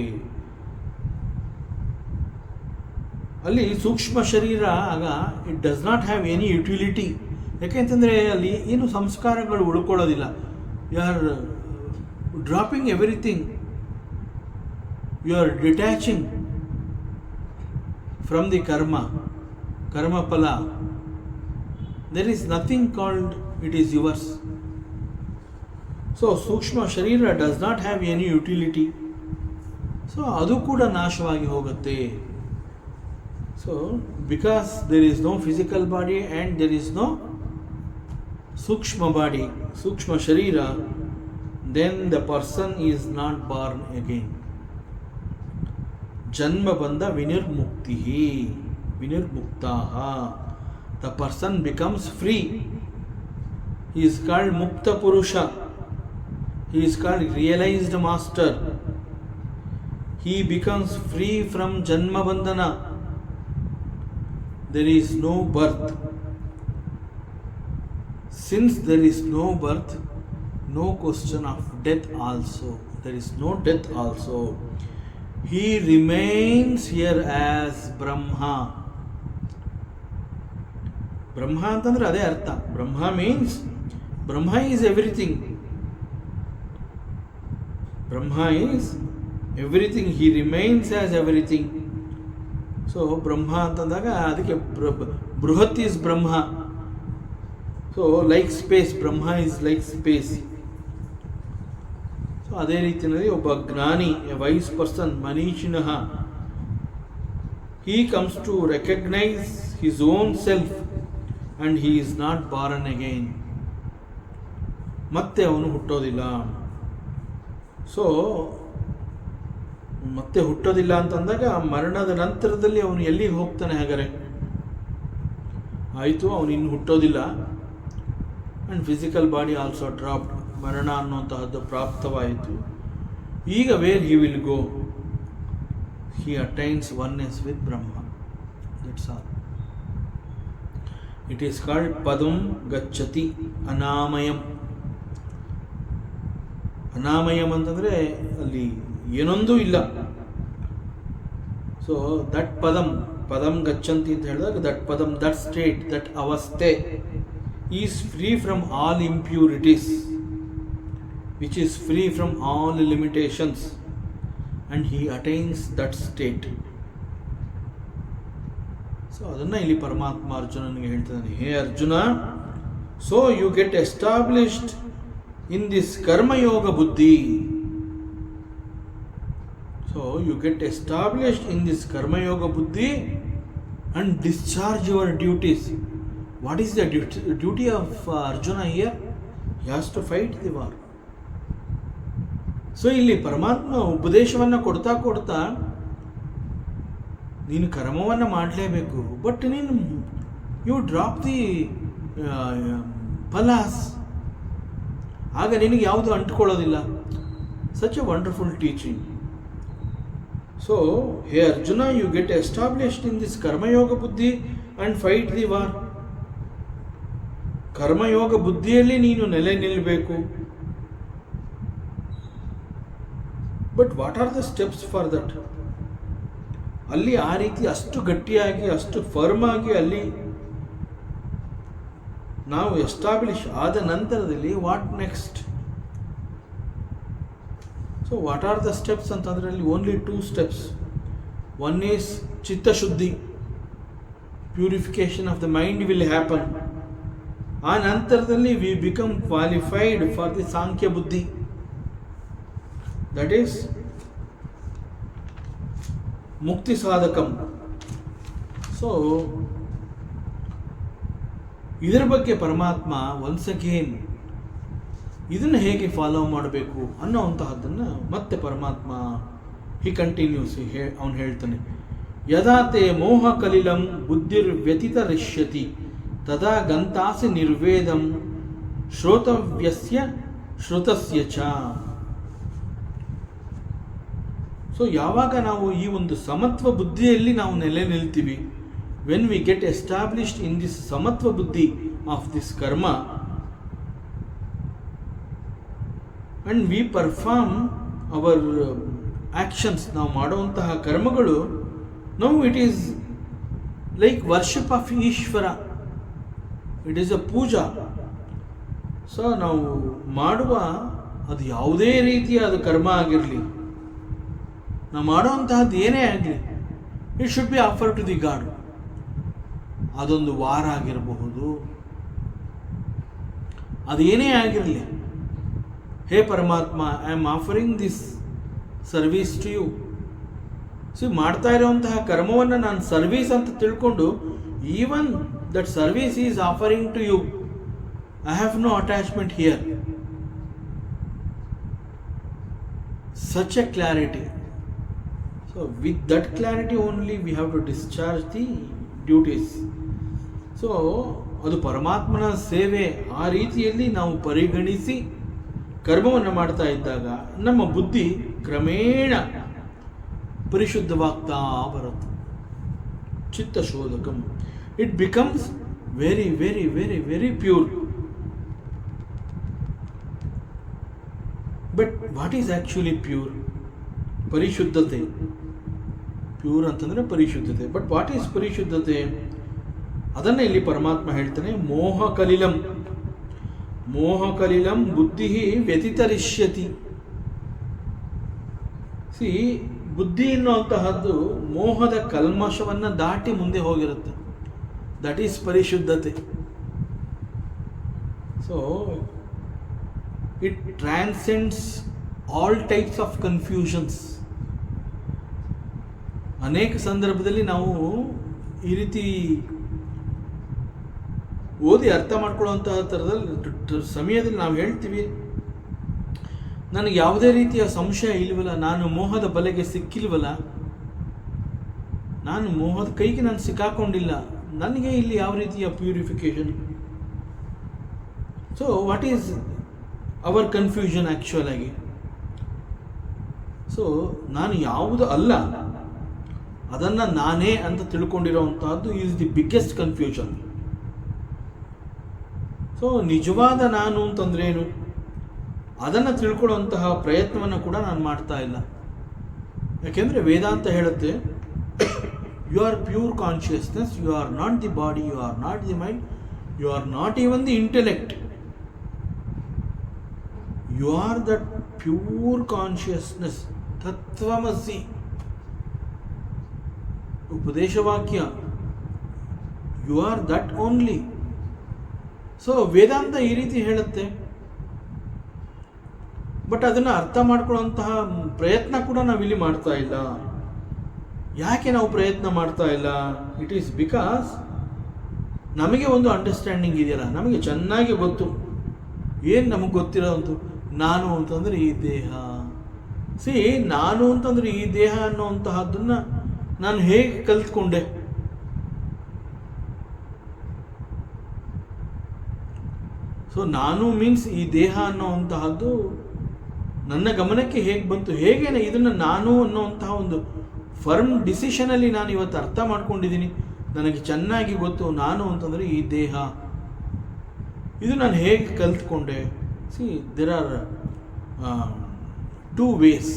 ಅಲ್ಲಿ ಸೂಕ್ಷ್ಮ ಶರೀರ ಆಗ it does not have any utility. ಯಾಕೆಂತಂದರೆ ಅಲ್ಲಿ ಏನು ಸಂಸ್ಕಾರಗಳು ಉಳ್ಕೊಳ್ಳೋದಿಲ್ಲ. You are dropping everything, you are detaching from the karmaphala. There is nothing called it is yours. So sukshma sharira does not have any utility. So ಅದು ಕೂಡ ನಾಶವಾಗಿ ಹೋಗುತ್ತೆ. So because there is no physical body and there is no sukshma body, sukshma sharira, then the person is not born again. ಜನ್ಮ ಬಂದ ವಿನಿರ್ಮುಕ್ತ. The person becomes free. He is called mukta purusha. He is called realized master. He becomes free from Janma Bandhana. There is no birth. Since there is no birth, no question of death also. There is no death also. He remains here as Brahma. Brahma ಅಂತಂದ್ರೆ ಅದೇ ಅರ್ಥ. Brahma means Brahma is everything. Brahma is everything. He remains as everything. So Brahma ಅಂತಂದಾಗ ಅದಕ್ಕೆ brihat is Brahma. So like space, Brahma is like space. So ಅದೇ ರೀತಿಯಲ್ಲಿ ಒಬ್ಬ ಜ್ಞಾನಿ, a wise person, manishinah, he comes to recognize his own self and he is not born again. ಮತ್ತೆ ಅವನು ಹುಟ್ಟೋದಿಲ್ಲ. So ಮತ್ತೆ ಹುಟ್ಟೋದಿಲ್ಲ ಅಂತಂದಾಗ ಮರಣದ ನಂತರದಲ್ಲಿ ಅವನು ಎಲ್ಲಿಗೆ ಹೋಗ್ತಾನೆ? ಹಾಗಾದರೆ ಆಯಿತು, ಅವನು ಇನ್ನು ಹುಟ್ಟೋದಿಲ್ಲ. And physical body also dropped. ಮರಣ ಅನ್ನುವಂತಹದ್ದು ಪ್ರಾಪ್ತವಾಯಿತು. ಈಗ where he will go? He attains oneness with Brahma. That's all. It is called ಪದಂ ಗಚ್ಚತಿ ಅನಾಮಯಂ. ಅನಾಮಯಂ ಅಂತಂದರೆ ಅಲ್ಲಿ ಏನೊಂದೂ ಇಲ್ಲ. ಸೊ ದಟ್ ಪದಂ ಗಚ್ಚಂತಿ ಅಂತ ಹೇಳಿದಾಗ that padam, that state, that ಅವಸ್ಥೆ is free from all impurities, which is free from all limitations, and he attains that state. So ಅದನ್ನು ಇಲ್ಲಿ ಪರಮಾತ್ಮ ಅರ್ಜುನನಿಗೆ ಹೇಳ್ತಾನೆ, ಹೇ Arjuna, so you get established in this karma yoga buddhi. So you get established in this karma yoga buddhi and discharge your duties. What is the duty of Arjuna here? He has to fight the war. So ಇಲ್ಲಿ ಪರಮಾತ್ಮ ಉಪದೇಶವನ್ನು ಕೊಡ್ತಾ ಕೊಡ್ತಾ ನೀನು ಕರ್ಮವನ್ನು ಮಾಡಲೇಬೇಕು, but ನೀನು you drop the ಫಲಾಸ್, ಆಗ ನಿನಗೆ ಯಾವುದು ಅಂಟ್ಕೊಳ್ಳೋದಿಲ್ಲ. Such a wonderful teaching. So ಹೇ Arjuna, you get established in this karma yoga buddhi and fight the war. ಕರ್ಮಯೋಗ ಬುದ್ಧಿಯಲ್ಲಿ ನೀನು ನೆಲೆ ನಿಲ್ಲಬೇಕು. But what are the steps for that? ಅಲ್ಲಿ ಆ ರೀತಿ ಅಷ್ಟು ಗಟ್ಟಿಯಾಗಿ ಅಷ್ಟು ಫರ್ಮ್ ಆಗಿ ಅಲ್ಲಿ ನಾವು ಎಸ್ಟಾಬ್ಲಿಷ್ ಆದ ನಂತರದಲ್ಲಿ what next? So what are the steps ಅಂತಂದರೆ ಅಲ್ಲಿ only 2 steps. One is chittashuddhi, purification of the mind will happen. ಆ ನಂತರದಲ್ಲಿ we become qualified for the Sankhya buddhi, that is ಮುಕ್ತಿ ಸಾಧಕಂ. ಸೊ ಇದರ ಬಗ್ಗೆ ಪರಮಾತ್ಮ ಒನ್ಸ್ ಅಗೇನ್ ಇದನ್ನು ಹೇಗೆ ಫಾಲೋ ಮಾಡಬೇಕು ಅನ್ನೋವಂತಹದ್ದನ್ನು ಮತ್ತೆ ಪರಮಾತ್ಮ ಹಿ ಕಂಟಿನ್ಯೂಸ್ ಅವನು ಹೇಳ್ತಾನೆ. ಯದಾ ತೇ ಮೋಹ ಕಲಿಲಂ ಬುದ್ಧಿರ್ವ್ಯತಿತರಿಷ್ಯತಿ ತದಾ ಗಂತಾಸಿ ನಿರ್ವೇದಂ ಶ್ರೋತವ್ಯಸ್ಯ ಶ್ರುತಸ್ಯ ಚ. ಸೊ ಯಾವಾಗ ನಾವು ಈ ಒಂದು ಸಮತ್ವ ಬುದ್ಧಿಯಲ್ಲಿ ನಾವು ನೆಲೆ ನಿಲ್ತೀವಿ, when we get established in this samatva buddhi of this karma and we perform our actions, ನಾವು ಮಾಡುವಂತಹ ಕರ್ಮಗಳು ನಾವು it is like worship of Ishwara, it is a puja. So ನಾವು ಮಾಡುವ ಅದು ಯಾವುದೇ ರೀತಿಯಾದ ಕರ್ಮ ಆಗಿರಲಿ, ನಾವು ಮಾಡುವಂತಹದ್ದು ಏನೇ ಆಗಲಿ, it should be offer to the God. ಅದೊಂದು ವಾರ ಆಗಿರಬಹುದು, ಅದೇನೇ ಆಗಿರಲಿ, ಹೇ ಪರಮಾತ್ಮ, I am offering this service to you. So ಮಾಡ್ತಾ ಇರುವಂತಹ ಕರ್ಮವನ್ನು ನಾನು ಸರ್ವೀಸ್ ಅಂತ ತಿಳ್ಕೊಂಡು, even that service is offering to you, I have no attachment here. Such a clarity. So with that clarity only we have to discharge the duties. So ಅದು ಪರಮಾತ್ಮನ ಸೇವೆ. ಆ ರೀತಿಯಲ್ಲಿ ನಾವು ಪರಿಗಣಿಸಿ ಕರ್ಮವನ್ನು ಮಾಡ್ತಾ ಇದ್ದಾಗ ನಮ್ಮ ಬುದ್ಧಿ ಕ್ರಮೇಣ ಪರಿಶುದ್ಧವಾಗ್ತಾ ಬರುತ್ತೆ. ಚಿತ್ತಶೋಧಕಂ, it becomes very very very very pure. But what is actually pure? ಪರಿಶುದ್ಧತೆ. ಪ್ಯೂರ್ ಅಂತಂದರೆ ಪರಿಶುದ್ಧತೆ. ಬಟ್ ವಾಟ್ ಈಸ್ ಪರಿಶುದ್ಧತೆ? ಅದನ್ನು ಇಲ್ಲಿ ಪರಮಾತ್ಮ ಹೇಳ್ತಾನೆ, ಮೋಹ ಕಲಿಲಂ. ಮೋಹ ಕಲಿಲಂ ಬುದ್ಧಿ ವ್ಯತಿತರಿಷ್ಯತಿ. ಸಿ, ಬುದ್ಧಿ ಎನ್ನುವಂತಹದ್ದು ಮೋಹದ ಕಲ್ಮಶವನ್ನು ದಾಟಿ ಮುಂದೆ ಹೋಗಿರುತ್ತೆ. ದಟ್ ಈಸ್ ಪರಿಶುದ್ಧತೆ. So it transcends all types of confusions. ಅನೇಕ ಸಂದರ್ಭದಲ್ಲಿ ನಾವು ಈ ರೀತಿ ಓದಿ ಅರ್ಥ ಮಾಡ್ಕೊಳ್ಳುವಂತಹ ಥರದಲ್ಲಿ ಸಮಯದಲ್ಲಿ ನಾವು ಹೇಳ್ತೀವಿ, ನನಗೆ ಯಾವುದೇ ರೀತಿಯ ಸಂಶಯ ಇಲ್ವಲ್ಲ, ನಾನು ಮೋಹದ ಬಲೆಗೆ ಸಿಕ್ಕಿಲ್ವಲ್ಲ, ನಾನು ಮೋಹದ ಕೈಗೆ ನಾನು ಸಿಕ್ಕಾಕೊಂಡಿಲ್ಲ, ನನಗೆ ಇಲ್ಲಿ ಯಾವ ರೀತಿಯ purification. So what is our confusion actual ಆಗಿ? ಸೊ ನಾನು ಯಾವುದು ಅಲ್ಲ ಅದನ್ನು ನಾನೇ ಅಂತ ತಿಳ್ಕೊಂಡಿರೋವಂತಹದ್ದು is the biggest confusion. So ನಿಜವಾದ ನಾನು ಅಂತಂದ್ರೇನು ಅದನ್ನು ತಿಳ್ಕೊಳ್ಳುವಂತಹ ಪ್ರಯತ್ನವನ್ನು ಕೂಡ ನಾನು ಮಾಡ್ತಾ ಇಲ್ಲ. ಯಾಕೆಂದರೆ ವೇದಾಂತ ಹೇಳುತ್ತೆ, you are pure consciousness, you are not the body, you are not the mind, you are not even the intellect, you are that pure consciousness. ತತ್ವಮಸಿ ಉಪದೇಶವಾಕ್ಯ, you are that only. So Vedanta ಈ ರೀತಿ ಹೇಳುತ್ತೆ. ಬಟ್ ಅದನ್ನು ಅರ್ಥ ಮಾಡ್ಕೊಳ್ಳುವಂತಹ ಪ್ರಯತ್ನ ಕೂಡ ನಾವಿಲ್ಲಿ ಮಾಡ್ತಾ ಇಲ್ಲ. ಯಾಕೆ ನಾವು ಪ್ರಯತ್ನ ಮಾಡ್ತಾ ಇಲ್ಲ? ಇಟ್ ಈಸ್ ಬಿಕಾಸ್ ನಮಗೆ ಒಂದು ಅಂಡರ್ಸ್ಟ್ಯಾಂಡಿಂಗ್ ಇದೆಯಲ್ಲ, ನಮಗೆ ಚೆನ್ನಾಗಿ ಗೊತ್ತು. ಏನು ನಮಗೆ ಗೊತ್ತಿರೋದು? ನಾನು ಅಂತಂದರೆ ಈ ದೇಹ, ಸಿ ನಾನು ಅಂತಂದರೆ ಈ ದೇಹ ಅನ್ನೋಂತಹದ್ದನ್ನು ನಾನು ಹೇಗೆ ಕಲ್ತ್ಕೊಂಡೆ? ಸೊ ನಾನು ಮೀನ್ಸ್ ಈ ದೇಹ ಅನ್ನೋವಂತಹದ್ದು ನನ್ನ ಗಮನಕ್ಕೆ ಹೇಗೆ ಬಂತು, ಹೇಗೆ ಇದನ್ನು ನಾನು ಅನ್ನೋವಂತಹ ಒಂದು ಫರ್ಮ್ ಡಿಸಿಷನಲ್ಲಿ ನಾನು ಇವತ್ತು ಅರ್ಥ ಮಾಡ್ಕೊಂಡಿದ್ದೀನಿ. ನನಗೆ ಚೆನ್ನಾಗಿ ಗೊತ್ತು ನಾನು ಅಂತಂದರೆ ಈ ದೇಹ, ಇದು ನಾನು ಹೇಗೆ ಕಲ್ತ್ಕೊಂಡೆ? See there are two ways.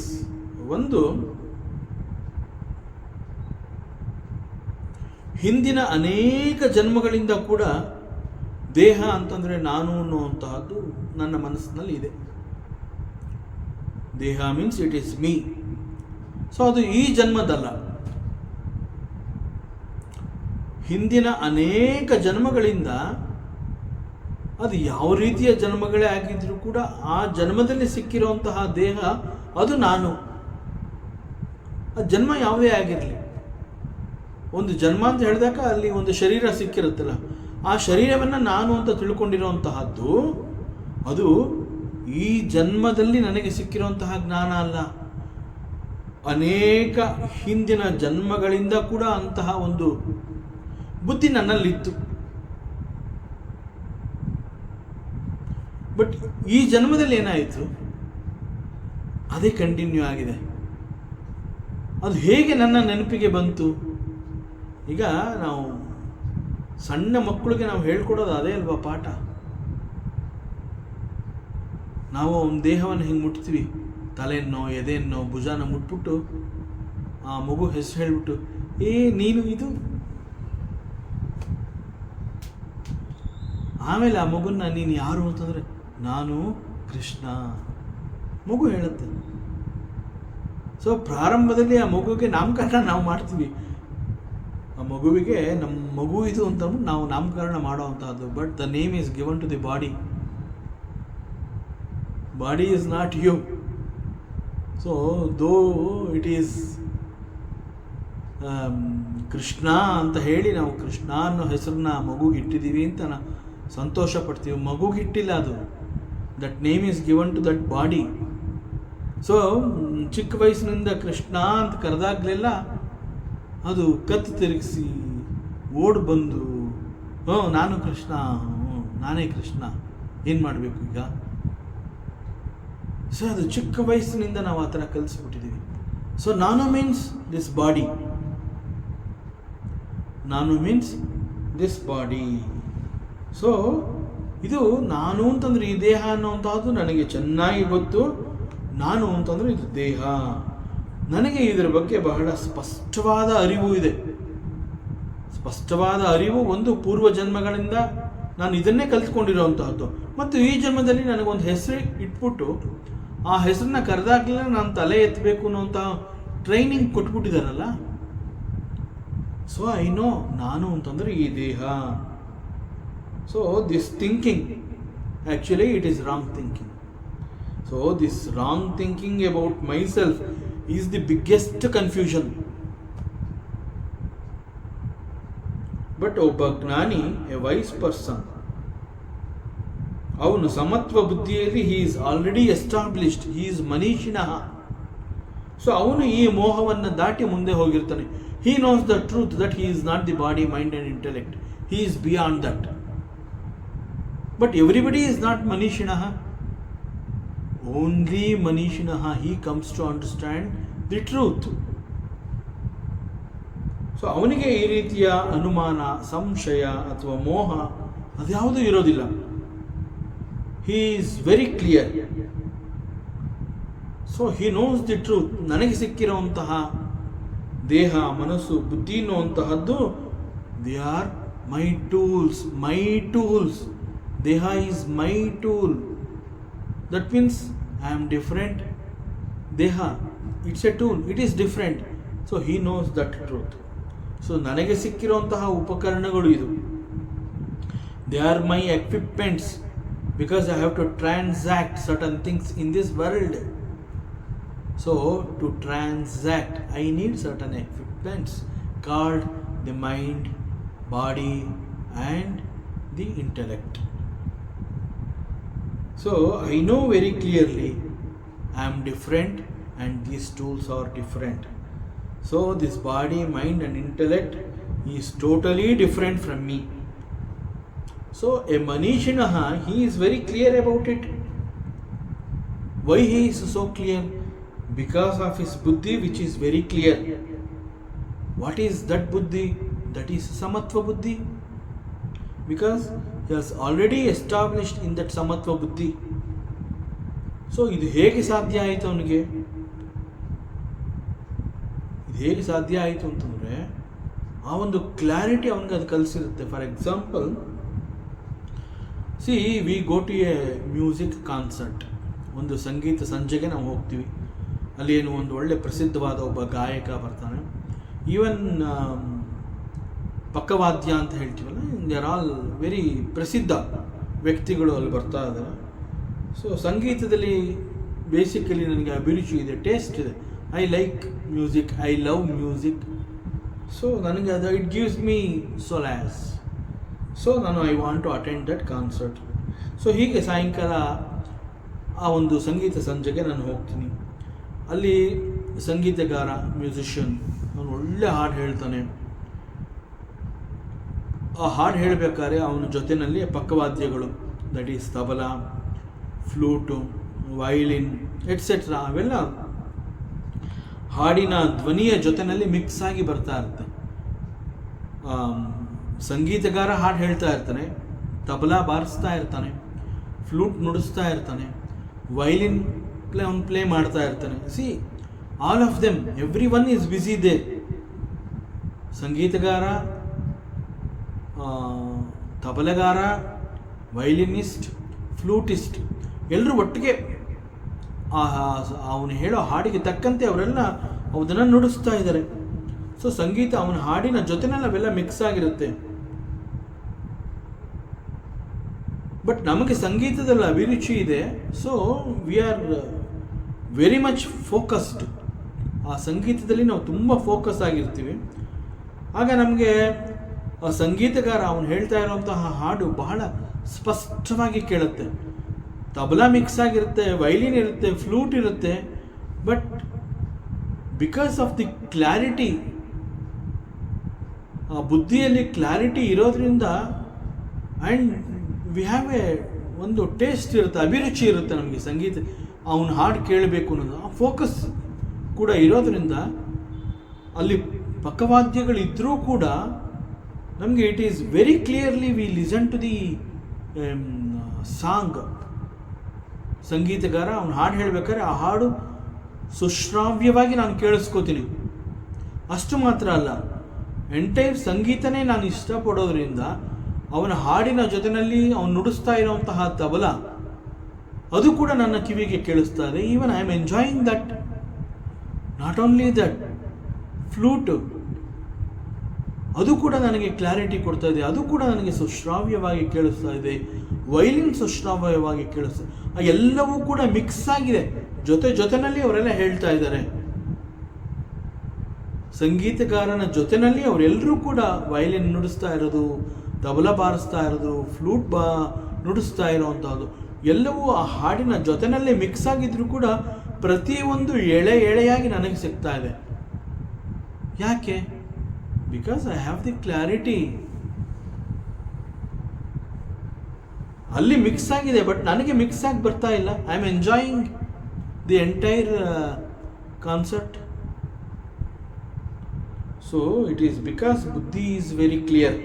ಒಂದು, ಹಿಂದಿನ ಅನೇಕ ಜನ್ಮಗಳಿಂದ ಕೂಡ ದೇಹ ಅಂತಂದರೆ ನಾನು ಅನ್ನುವಂತಹದ್ದು ನನ್ನ ಮನಸ್ಸಿನಲ್ಲಿ ಇದೆ. ದೇಹ means it is me. So ಅದು ಈ ಜನ್ಮದಲ್ಲ, ಹಿಂದಿನ ಅನೇಕ ಜನ್ಮಗಳಿಂದ ಅದು ಯಾವ ರೀತಿಯ ಜನ್ಮಗಳೇ ಆಗಿದ್ರೂ ಕೂಡ ಆ ಜನ್ಮದಲ್ಲಿ ಸಿಕ್ಕಿರುವಂತಹ ದೇಹ ಅದು ನಾನು. ಆ ಜನ್ಮ ಯಾವುದೇ ಆಗಿರಲಿ, ಒಂದು ಜನ್ಮ ಅಂತ ಹೇಳಿದಾಗ ಅಲ್ಲಿ ಒಂದು ಶರೀರ ಸಿಕ್ಕಿರುತ್ತಲ್ಲ, ಆ ಶರೀರವನ್ನು ನಾನು ಅಂತ ತಿಳ್ಕೊಂಡಿರುವಂತಹದ್ದು ಅದು ಈ ಜನ್ಮದಲ್ಲಿ ನನಗೆ ಸಿಕ್ಕಿರುವಂತಹ ಜ್ಞಾನ ಅಲ್ಲ. ಅನೇಕ ಹಿಂದಿನ ಜನ್ಮಗಳಿಂದ ಕೂಡ ಅಂತಹ ಒಂದು ಬುದ್ಧಿ ನನ್ನಲ್ಲಿತ್ತು. ಬಟ್ ಈ ಜನ್ಮದಲ್ಲಿ ಏನಾಯಿತು, ಅದೇ ಕಂಟಿನ್ಯೂ ಆಗಿದೆ. ಅದು ಹೇಗೆ ನನ್ನ ನೆನಪಿಗೆ ಬಂತು? ಈಗ ನಾವು ಸಣ್ಣ ಮಕ್ಕಳಿಗೆ ನಾವು ಹೇಳ್ಕೊಡೋದು ಅದೇ ಅಲ್ವಾ ಪಾಠ. ನಾವು ಒಂದು ದೇಹವನ್ನು ಹಿಂಗೆ ಮುಟ್ತೀವಿ, ತಲೆಯನ್ನೋ ಎದೆಯನ್ನೋ ಭುಜಾನ ಮುಟ್ಬಿಟ್ಟು ಆ ಮಗು ಹೆಸರು ಹೇಳಿಬಿಟ್ಟು ನೀನು ಇದು, ಆಮೇಲೆ ಆ ಮಗುನ ನೀನು ಯಾರು ಅಂತಂದರೆ ನಾನು ಕೃಷ್ಣ, ಮಗು ಹೇಳುತ್ತೆ. ಸೊ ಪ್ರಾರಂಭದಲ್ಲಿ ಆ ಮಗುವಿಗೆ ನಾಮಕರಣ ನಾವು ಮಾಡ್ತೀವಿ, ಆ ಮಗುವಿಗೆ ನಮ್ಮ ಮಗು ಇದು ಅಂತ ನಾವು ನಾಮಕರಣ ಮಾಡೋವಂಥದ್ದು. But the name is given to the body. Body is not you. So though it is Krishna ಅಂತ ಹೇಳಿ ನಾವು ಕೃಷ್ಣ ಅನ್ನೋ ಹೆಸರನ್ನ ಮಗುಗೆ ಇಟ್ಟಿದ್ದೀವಿ ಅಂತ ನಾವು ಸಂತೋಷ ಪಡ್ತೀವಿ. ಮಗುಗಿಟ್ಟಿಲ್ಲ ಅದು. That name is given to that body. So ಚಿಕ್ಕ ವಯಸ್ಸಿನಿಂದ ಕೃಷ್ಣ ಅಂತ ಕರೆದಾಗಲೆಲ್ಲ ಅದು ಕತ್ತು ತಿರುಗಿಸಿ ಓಡ್ ಬಂದು ನಾನು ಕೃಷ್ಣ, ನಾನೇ ಕೃಷ್ಣ, ಏನು ಮಾಡಬೇಕು ಈಗ? ಸೊ ಅದು ಚಿಕ್ಕ ವಯಸ್ಸಿನಿಂದ ನಾವು ಆ ಥರ ಕಲಿಸ್ಬಿಟ್ಟಿದ್ದೀವಿ. ಸೊ ನಾನು ಮೀನ್ಸ್ ದಿಸ್ ಬಾಡಿ, ನಾನು ಮೀನ್ಸ್ ದಿಸ್ ಬಾಡಿ. ಸೊ ಇದು ನಾನು ಅಂತಂದರೆ ಈ ದೇಹ ಅನ್ನೋವಂಥದ್ದು ನನಗೆ ಚೆನ್ನಾಗಿ ಗೊತ್ತು. ನಾನು ಅಂತಂದರೆ ಇದು ದೇಹ. ನನಗೆ ಇದರ ಬಗ್ಗೆ ಬಹಳ ಸ್ಪಷ್ಟವಾದ ಅರಿವು ಇದೆ. ಸ್ಪಷ್ಟವಾದ ಅರಿವು ಒಂದು ಪೂರ್ವ ಜನ್ಮಗಳಿಂದ ನಾನು ಇದನ್ನೇ ಕಲ್ತ್ಕೊಂಡಿರೋವಂತಹದ್ದು. ಮತ್ತು ಈ ಜನ್ಮದಲ್ಲಿ ನನಗೊಂದು ಹೆಸರು ಇಟ್ಬಿಟ್ಟು ಆ ಹೆಸರನ್ನ ಕರೆದಾಗಲೇ ನಾನು ತಲೆ ಎತ್ತಬೇಕು ಅನ್ನೋಂಥ ಟ್ರೈನಿಂಗ್ ಕೊಟ್ಬಿಟ್ಟಿದ್ದಾರಲ್ಲ. ಸೊ ಐ ನೋ ನಾನು ಅಂತಂದರೆ ಈ ದೇಹ. So this thinking actually it is wrong thinking. So this wrong thinking about myself is the biggest confusion. But ಒಬ್ಬ ಜ್ಞಾನಿ, ಎ ವೈಸ್ ಪರ್ಸನ್, ಅವನು ಸಮತ್ವ ಬುದ್ಧಿಯಲ್ಲಿ he is already established, he is manishinah. So ಅವನು ಈ ಮೋಹವನ್ನು ದಾಟಿ ಮುಂದೆ ಹೋಗಿರ್ತಾನೆ. He knows the truth that he is not the body, mind and intellect. He is beyond that. But everybody is not manishinah. Only manishinah he comes to understand the truth. So ಅವನಿಗೆ ಈ ರೀತಿಯ ಅನುಮಾನ, ಸಂಶಯ ಅಥವಾ ಮೋಹ ಅದ್ಯಾವುದೂ ಇರೋದಿಲ್ಲ. He is very clear. So he knows the truth. ನನಗೆ ಸಿಕ್ಕಿರುವಂತಹ ದೇಹ, ಮನಸ್ಸು, ಬುದ್ಧಿ ಅನ್ನುವಂತಹದ್ದು they are my tools. My tools. ದೇಹ is my tool. That means I am different. ದೇಹ it's a tool, it is different. So he knows that truth. So ನನಗೆ ಸಿಕ್ಕಿರುವಂತಹ ಉಪಕರಣಗಳು ಇದು. They are my equipments because I have to transact certain things in this world. So to transact I need certain equipments called the mind, body and the intellect. So I know very clearly I am different, and these tools are different. So this body, mind and intellect is totally different from me. So a Manishinaha, he is very clear about it. Why he is so clear? Because of his buddhi, which is very clear. What is that buddhi? That is Samatva buddhi. Because he has already established in that Samatva buddhi. So ಇದು ಹೇಗೆ ಸಾಧ್ಯ ಆಯಿತು ಅವನಿಗೆ? ಇದು ಹೇಗೆ ಸಾಧ್ಯ ಆಯಿತು ಅಂತಂದರೆ ಆ ಒಂದು ಕ್ಲಾರಿಟಿ ಅವನಿಗೆ ಅದು ಕಲಿಸಿರುತ್ತೆ. For example, see we go to a music concert, ಒಂದು ಸಂಗೀತ ಸಂಜೆಗೆ ನಾವು ಹೋಗ್ತೀವಿ. ಅಲ್ಲಿ ಏನು ಒಂದು ಒಳ್ಳೆ ಪ್ರಸಿದ್ಧವಾದ ಒಬ್ಬ ಗಾಯಕ ಬರ್ತಾನೆ. ಈವನ್ ಪಕ್ಕವಾದ್ಯ ಅಂತ ಹೇಳ್ತೀವಲ್ಲ, ದೇ ಆರ್ ಆಲ್ ವೆರಿ ಪ್ರಸಿದ್ಧ ವ್ಯಕ್ತಿಗಳು ಅಲ್ಲಿ ಬರ್ತಾ ಇದ್ದಾರೆ. ಸೊ ಸಂಗೀತದಲ್ಲಿ ಬೇಸಿಕಲಿ ನನಗೆ ಅಭಿರುಚಿ ಇದೆ, ಟೇಸ್ಟ್ ಇದೆ. I like music, I love music. So ನನಗೆ ಅದು it gives me solace. So ನಾನು I want to attend that concert. So ಹೀಗೆ ಸಾಯಂಕಾಲ ಆ ಒಂದು ಸಂಗೀತ ಸಂಜೆಗೆ ನಾನು ಹೋಗ್ತೀನಿ. ಅಲ್ಲಿ ಸಂಗೀತಗಾರ, ಮ್ಯೂಸಿಷಿಯನ್, ಅವನು ಒಳ್ಳೆ ಹಾಡು ಹೇಳ್ತಾನೆ. ಆ ಹಾಡು ಹೇಳಬೇಕಾದ್ರೆ ಅವನ ಜೊತೆಯಲ್ಲಿ ಪಕ್ಕವಾದ್ಯಗಳು, that is tabla, flute, violin etcetera, ಅವೆಲ್ಲ ಹಾಡಿನ ಧ್ವನಿಯ ಜೊತೆಯಲ್ಲಿ ಮಿಕ್ಸ್ ಆಗಿ ಬರ್ತಾ ಇರುತ್ತೆ. ಸಂಗೀತಗಾರ ಹಾಡು ಹೇಳ್ತಾ ಇರ್ತಾನೆ, ತಬಲಾ ಬಾರಿಸ್ತಾ ಇರ್ತಾನೆ, ಫ್ಲೂಟ್ ನುಡಿಸ್ತಾ ಇರ್ತಾನೆ, ವೈಲಿನ್ ಪ್ಲೇ ಮಾಡ್ತಾ ಇರ್ತಾನೆ. See all of them, every one is busy there. ಸಂಗೀತಗಾರ, ತಬಲಗಾರ, ವೈಲಿನಿಸ್ಟ್, ಫ್ಲೂಟಿಸ್ಟ್ ಎಲ್ಲರೂ ಒಟ್ಟಿಗೆ ಅವನು ಹೇಳೋ ಹಾಡಿಗೆ ತಕ್ಕಂತೆ ಅವರೆಲ್ಲ ಅದನ್ನು ನುಡಿಸ್ತಾ ಇದ್ದಾರೆ. ಸೊ ಸಂಗೀತ ಅವನ ಹಾಡಿನ ಜೊತೆನಲ್ಲಿ ಅವೆಲ್ಲ ಮಿಕ್ಸ್ ಆಗಿರುತ್ತೆ. ಬಟ್ ನಮಗೆ ಸಂಗೀತದಲ್ಲಿ ಅಭಿರುಚಿ ಇದೆ. So we are very much focused. ಆ ಸಂಗೀತದಲ್ಲಿ ನಾವು ತುಂಬ ಫೋಕಸ್ ಆಗಿರ್ತೀವಿ. ಆಗ ನಮಗೆ ಆ ಸಂಗೀತಗಾರ ಅವನು ಹೇಳ್ತಾ ಇರುವಂತಹ ಹಾಡು ಬಹಳ ಸ್ಪಷ್ಟವಾಗಿ ಕೇಳುತ್ತೆ. ತಬಲಾ ಮಿಕ್ಸ್ ಆಗಿರುತ್ತೆ, ವೈಲಿನ್ ಇರುತ್ತೆ, ಫ್ಲೂಟ್ ಇರುತ್ತೆ. But because of the clarity, ಆ ಬುದ್ಧಿಯಲ್ಲಿ ಕ್ಲಾರಿಟಿ ಇರೋದ್ರಿಂದ, ಆ್ಯಂಡ್ ವಿ ಹ್ಯಾವ್ ಎ ಒಂದು ಟೇಸ್ಟ್ ಇರುತ್ತೆ, ಅಭಿರುಚಿ ಇರುತ್ತೆ ನಮಗೆ ಸಂಗೀತ, ಅವನ ಹಾಡು ಕೇಳಬೇಕು ಅನ್ನೋದು ಆ ಫೋಕಸ್ ಕೂಡ ಇರೋದ್ರಿಂದ, ಅಲ್ಲಿ ಪಕ್ಕವಾದ್ಯಗಳಿದ್ದರೂ ಕೂಡ ನಮಗೆ it is very clearly we listen to the song. ಸಂಗೀತಗಾರ ಅವನು ಹಾಡು ಹೇಳಬೇಕಾದ್ರೆ ಆ ಹಾಡು ಸುಶ್ರಾವ್ಯವಾಗಿ ನಾನು ಕೇಳಿಸ್ಕೋತೀನಿ. ಅಷ್ಟು ಮಾತ್ರ ಅಲ್ಲ, ಎಂಟೈರ್ ಸಂಗೀತನೇ ನಾನು ಇಷ್ಟಪಡೋದ್ರಿಂದ ಅವನ ಹಾಡಿನ ಜೊತೆಯಲ್ಲಿ ಅವನು ನುಡಿಸ್ತಾ ಇರುವಂತಹ ತಬಲ ಅದು ಕೂಡ ನನ್ನ ಕಿವಿಗೆ ಕೇಳಿಸ್ತಾ ಇದೆ. Even I am enjoying that. Not only that, flute ಅದು ಕೂಡ ನನಗೆ ಕ್ಲಾರಿಟಿ ಕೊಡ್ತಾ ಇದೆ, ಅದು ಕೂಡ ನನಗೆ ಸುಶ್ರಾವ್ಯವಾಗಿ ಕೇಳಿಸ್ತಾ ಇದೆ. ವೈಲಿನ್ ಸುಶ್ರಾವ್ಯವಾಗಿ ಕೇಳಿಸ್ತಾ, ಎಲ್ಲವೂ ಕೂಡ ಮಿಕ್ಸ್ ಆಗಿದೆ, ಜೊತೆನಲ್ಲಿ ಅವರೆಲ್ಲ ಹೇಳ್ತಾ ಇದ್ದಾರೆ. ಸಂಗೀತಗಾರನ ಜೊತೆಯಲ್ಲಿ ಅವರೆಲ್ಲರೂ ಕೂಡ ವೈಲಿನ್ ನುಡಿಸ್ತಾ ಇರೋದು, ತಬಲ ಬಾರಿಸ್ತಾ ಇರೋದು, ಫ್ಲೂಟ್ ನುಡಿಸ್ತಾ ಇರೋವಂಥದ್ದು ಎಲ್ಲವೂ ಆ ಹಾಡಿನ ಜೊತೆನಲ್ಲೇ ಮಿಕ್ಸ್ ಆಗಿದ್ರು ಕೂಡ ಪ್ರತಿಯೊಂದು ಎಳೆಯಾಗಿ ನನಗೆ ಸಿಗ್ತಾ ಇದೆ. ಯಾಕೆ? Because I have the clarity. ಅಲ್ಲಿ ಮಿಕ್ಸ್ ಆಗಿದೆ, ಬಟ್ ನನಗೆ ಮಿಕ್ಸ್ ಆಗಿ ಬರ್ತಾ ಇಲ್ಲ. I am enjoying the entire concept. So it is because buddhi is very clear.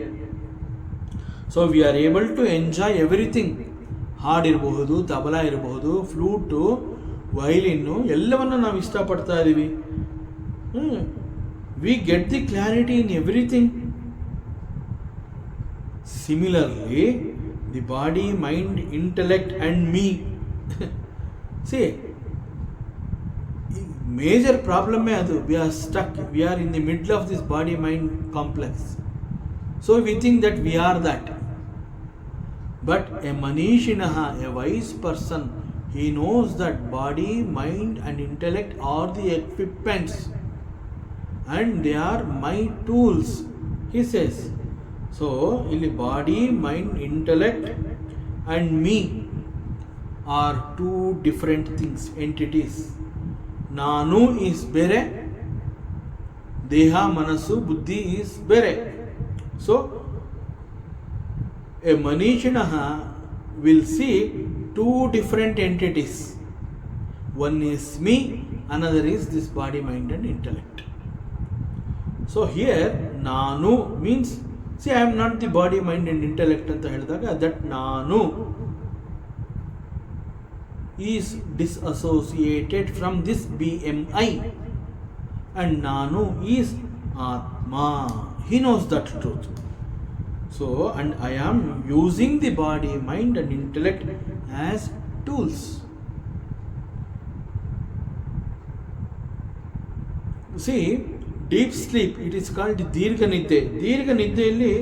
So we are able to enjoy everything. ಹಾಡಿರಬಹುದು, ತಬಲಾ ಇರಬಹುದು, ಫ್ಲೂಟು, ವೈಲಿನ್ನು ಎಲ್ಲವನ್ನು ನಾವು ಇಷ್ಟಪಡ್ತಾ ಇದ್ದೀವಿ. We get the clarity in everything. Similarly the body, mind, intellect and me. See major ಪ್ರಾಬ್ಲಮ್ಮೇ ಅದು. We are stuck, we R in the middle of this body mind complex. So we think that we are that. But a Manishinaha, a wise person, he knows that body, mind and intellect are the equipments and they are my tools, he says. So, illi body, mind, intellect and me are two different things, entities. ನಾನು is ಬೇರೆ, ದೇಹ ಮನಸ್ಸು ಬುದ್ಧಿ is ಬೇರೆ. So a manishinah will see two different entities. One is me, another is this body, mind and intellect. So here ನಾನು means, see I am not the body, mind and intellect ಅಂತ ಹೇಳಿದಾಗ that ನಾನು is disassociated from this BMI and ನಾನು is Atma. He knows that truth. So and I am using the body, mind and intellect as tools. See, deep sleep, it is called ದೀರ್ಘ ನಿದ್ದೆ. ದೀರ್ಘ ನಿದ್ದೆಯಲ್ಲಿ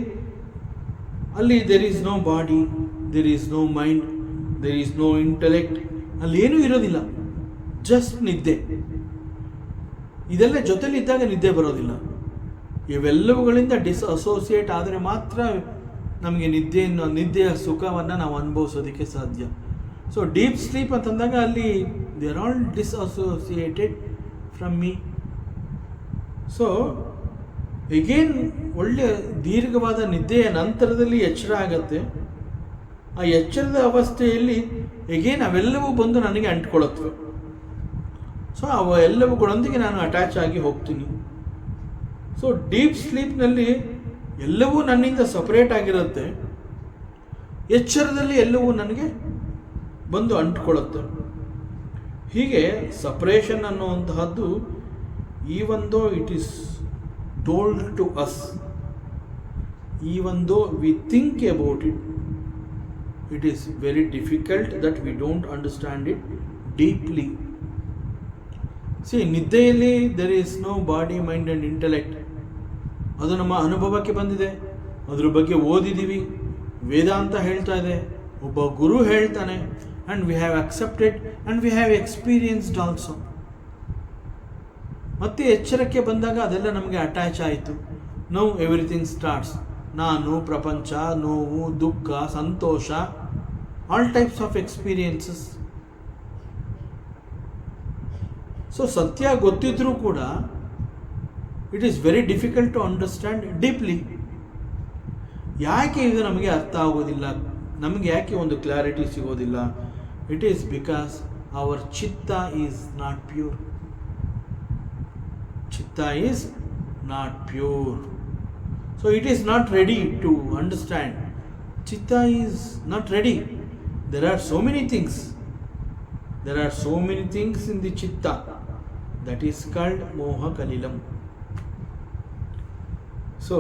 ಅಲ್ಲಿ there is no body, there is no mind, there is no intellect, ಅಲ್ಲಿ ಏನೂ ಇರೋದಿಲ್ಲ, just ನಿದ್ದೆ. ಇದೆಲ್ಲ ಜೊತೆಲಿದ್ದಾಗ ನಿದ್ದೆ ಬರೋದಿಲ್ಲ. ಇವೆಲ್ಲವುಗಳಿಂದ ಡಿಸ್ಅಸೋಸಿಯೇಟ್ ಆದರೆ ಮಾತ್ರ ನಮಗೆ ನಿದ್ದೆಯ ಸುಖವನ್ನು ನಾವು ಅನುಭವಿಸೋದಕ್ಕೆ ಸಾಧ್ಯ. ಸೊ ಡೀಪ್ ಸ್ಲೀಪ್ ಅಂತಂದಾಗ ಅಲ್ಲಿ they are all disassociated from me. So again ಒಳ್ಳೆಯ ದೀರ್ಘವಾದ ನಿದ್ದೆಯ ನಂತರದಲ್ಲಿ ಎಚ್ಚರ ಆಗತ್ತೆ. ಆ ಎಚ್ಚರದ ಅವಸ್ಥೆಯಲ್ಲಿ ಎಗೇನ್ ಅವೆಲ್ಲವೂ ಬಂದು ನನಗೆ ಅಂಟ್ಕೊಳ್ಳುತ್ತವೆ. ಸೊ ಅವೆಲ್ಲವುಗಳೊಂದಿಗೆ ನಾನು ಅಟ್ಯಾಚ್ ಆಗಿ ಹೋಗ್ತೀನಿ. ಸೊ ಡೀಪ್ ಸ್ಲೀಪ್ನಲ್ಲಿ ಎಲ್ಲವೂ ನನ್ನಿಂದ ಸಪರೇಟ್ ಆಗಿರುತ್ತೆ, ಎಚ್ಚರದಲ್ಲಿ ಎಲ್ಲವೂ ನನಗೆ ಬಂದು ಅಂಟ್ಕೊಳ್ಳುತ್ತೆ. ಹೀಗೆ separation ಅನ್ನುವಂತಹದ್ದು, even though it is told to us, even though we think about it, it is very difficult that we don't understand it deeply. See, ನಿದ್ದೆಯಲ್ಲಿ there is no body, mind and intellect. ಅದು ನಮ್ಮ ಅನುಭವಕ್ಕೆ ಬಂದಿದೆ, ಅದ್ರ ಬಗ್ಗೆ ಓದಿದ್ದೀವಿ, ವೇದಾಂತ ಹೇಳ್ತಾ ಇದೆ, ಒಬ್ಬ ಗುರು ಹೇಳ್ತಾನೆ, and we have accepted and we have experienced also. ಮತ್ತೆ ಎಚ್ಚರಕ್ಕೆ ಬಂದಾಗ ಅದೆಲ್ಲ ನಮಗೆ ಅಟ್ಯಾಚ್ ಆಯಿತು. Now everything starts. ನಾನು, ಪ್ರಪಂಚ, ನೋವು, ದುಃಖ, ಸಂತೋಷ, all types of experiences. So ಸತ್ಯ ಗೊತ್ತಿದ್ರೂ ಕೂಡ it is very difficult to understand deeply. ಯಾಕೆ ಇದು ನಮಗೆ ಅರ್ಥ ಆಗೋದಿಲ್ಲ, ನಮಗೆ ಯಾಕೆ ಒಂದು ಕ್ಲಾರಿಟಿ ಸಿಗೋದಿಲ್ಲ? ಇಟ್ ಈಸ್ ಬಿಕಾಸ್ ಅವರ್ ಚಿತ್ತ is not pure. Chitta is not pure. So it is not ready to understand. Chitta is not ready. There are so many things. There are so many things in the Chitta. That is called Moha Kalilam. So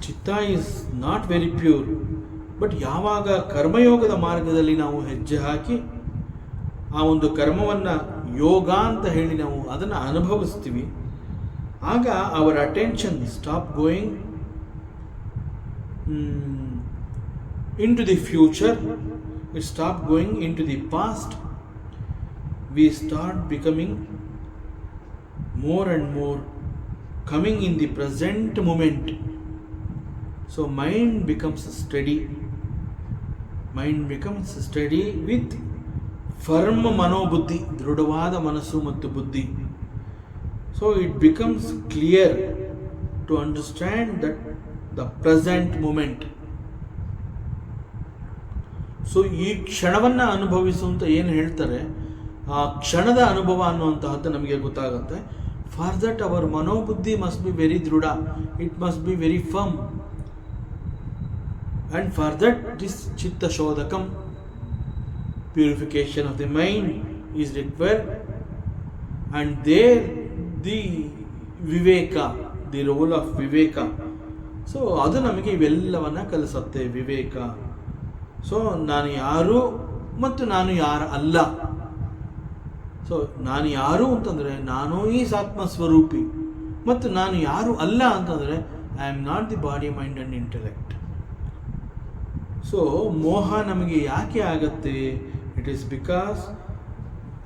Chitta is not very pure. But ಯಾವಾಗ ಕರ್ಮಯೋಗದ ಮಾರ್ಗದಲ್ಲಿ ನಾವು ಹೆಜ್ಜೆ ಹಾಕಿ ಆ ಒಂದು ಕರ್ಮವನ್ನು ಯೋಗ ಅಂತ ಹೇಳಿ ನಾವು ಅದನ್ನು ಅನುಭವಿಸ್ತೀವಿ, ಆಗ our attention stop going into the future, it stop going into the past. We start becoming more and more coming in the present moment. So mind becomes steady. Mind becomes steady with firm ಮನೋಬುದ್ಧಿ, ದೃಢವಾದ ಮನಸ್ಸು ಮತ್ತು ಬುದ್ಧಿ. So it becomes clear to understand that the present moment. So ಈ ಕ್ಷಣವನ್ನು ಅನುಭವಿಸುವಂತ ಏನು ಹೇಳ್ತಾರೆ, ಆ ಕ್ಷಣದ ಅನುಭವ ಅನ್ನುವಂತಹದ್ದು ನಮಗೆ ಗೊತ್ತಾಗುತ್ತೆ. ಫಾರ್ ದಟ್ ಅವರ್ ಮನೋಬುದ್ಧಿ ಮಸ್ಟ್ ಬಿ ವೆರಿ ದೃಢ, it must be very firm, and for that this ಚಿತ್ತ ಶೋಧಕಂ, purification of the mind is required, and there the viveka, the role of viveka. So ಅದು ನಮಗೆ ಇವೆಲ್ಲವನ್ನ ಕಲಿಸುತ್ತೆ, ವಿವೇಕ. ಸೊ ನಾನು ಯಾರು ಮತ್ತು ನಾನು ಯಾರು ಅಲ್ಲ. ಸೊ ನಾನು ಯಾರು ಅಂತಂದರೆ ನಾನು ಈ ಆತ್ಮಸ್ವರೂಪಿ, ಮತ್ತು ನಾನು ಯಾರು ಅಲ್ಲ ಅಂತಂದರೆ I am not the body, mind and intellect. So ಮೋಹ ನಮಗೆ ಯಾಕೆ ಆಗತ್ತೆ? It is because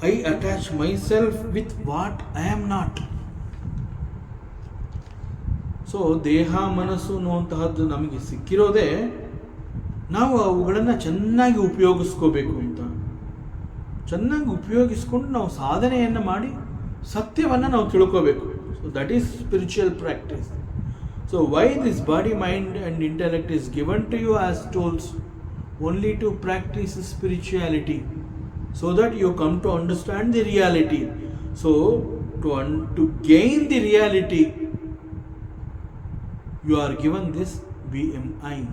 I attach myself with what I am not. So ದೇಹ ಮನಸ್ಸು ಅನ್ನುವಂತಹದ್ದು ನಮಗೆ ಸಿಕ್ಕಿರೋದೇ ನಾವು ಅವುಗಳನ್ನು ಚೆನ್ನಾಗಿ ಉಪಯೋಗಿಸ್ಕೋಬೇಕು ಅಂತ. ಚೆನ್ನಾಗಿ ಉಪಯೋಗಿಸ್ಕೊಂಡು ನಾವು ಸಾಧನೆಯನ್ನು ಮಾಡಿ ಸತ್ಯವನ್ನು ನಾವು ತಿಳ್ಕೋಬೇಕು. So that is spiritual practice. So why this body, mind and intellect is given to you as tools only to practise spirituality, so that you come to understand the reality. So to gain the reality, you are given this BMI.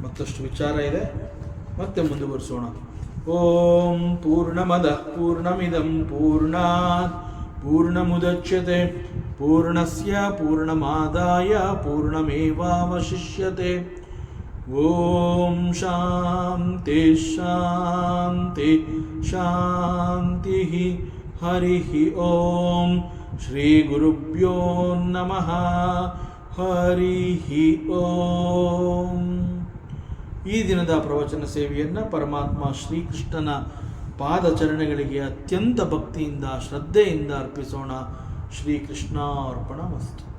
ಮತ್ತಷ್ಟು ವಿಚಾರ ಇದೆ, ಮತ್ತೆ ಮುಂದುವರಿಸೋಣ. ಓಂ ಪೂರ್ಣಮದ ಪೂರ್ಣಮಿದಂ ಪೂರ್ಣಾತ್ ಪೂರ್ಣಮುದಚ್ಯತೆ ಪೂರ್ಣಸ್ಯ ಪೂರ್ಣಮಾದಾಯ ಪೂರ್ಣಮೇವಾವಶಿಷ್ಯತೆ. ಓಂ ಶಾಂತಿ ಶಾಂತಿ ಶಾಂತಿ. ಹರಿ ಓಂ. ಶ್ರೀ ಗುರುಭ್ಯೋ ನಮಃ. ಹರಿ ಓಂ. ಈ ದಿನದ ಪ್ರವಚನ ಸೇವೆಯನ್ನು ಪರಮಾತ್ಮ ಶ್ರೀಕೃಷ್ಣನ ಪಾದಚರಣೆಗಳಿಗೆ ಅತ್ಯಂತ ಭಕ್ತಿಯಿಂದ ಶ್ರದ್ಧೆಯಿಂದ ಅರ್ಪಿಸೋಣ. ಶ್ರೀಕೃಷ್ಣಾರ್ಪಣಮಸ್ತು.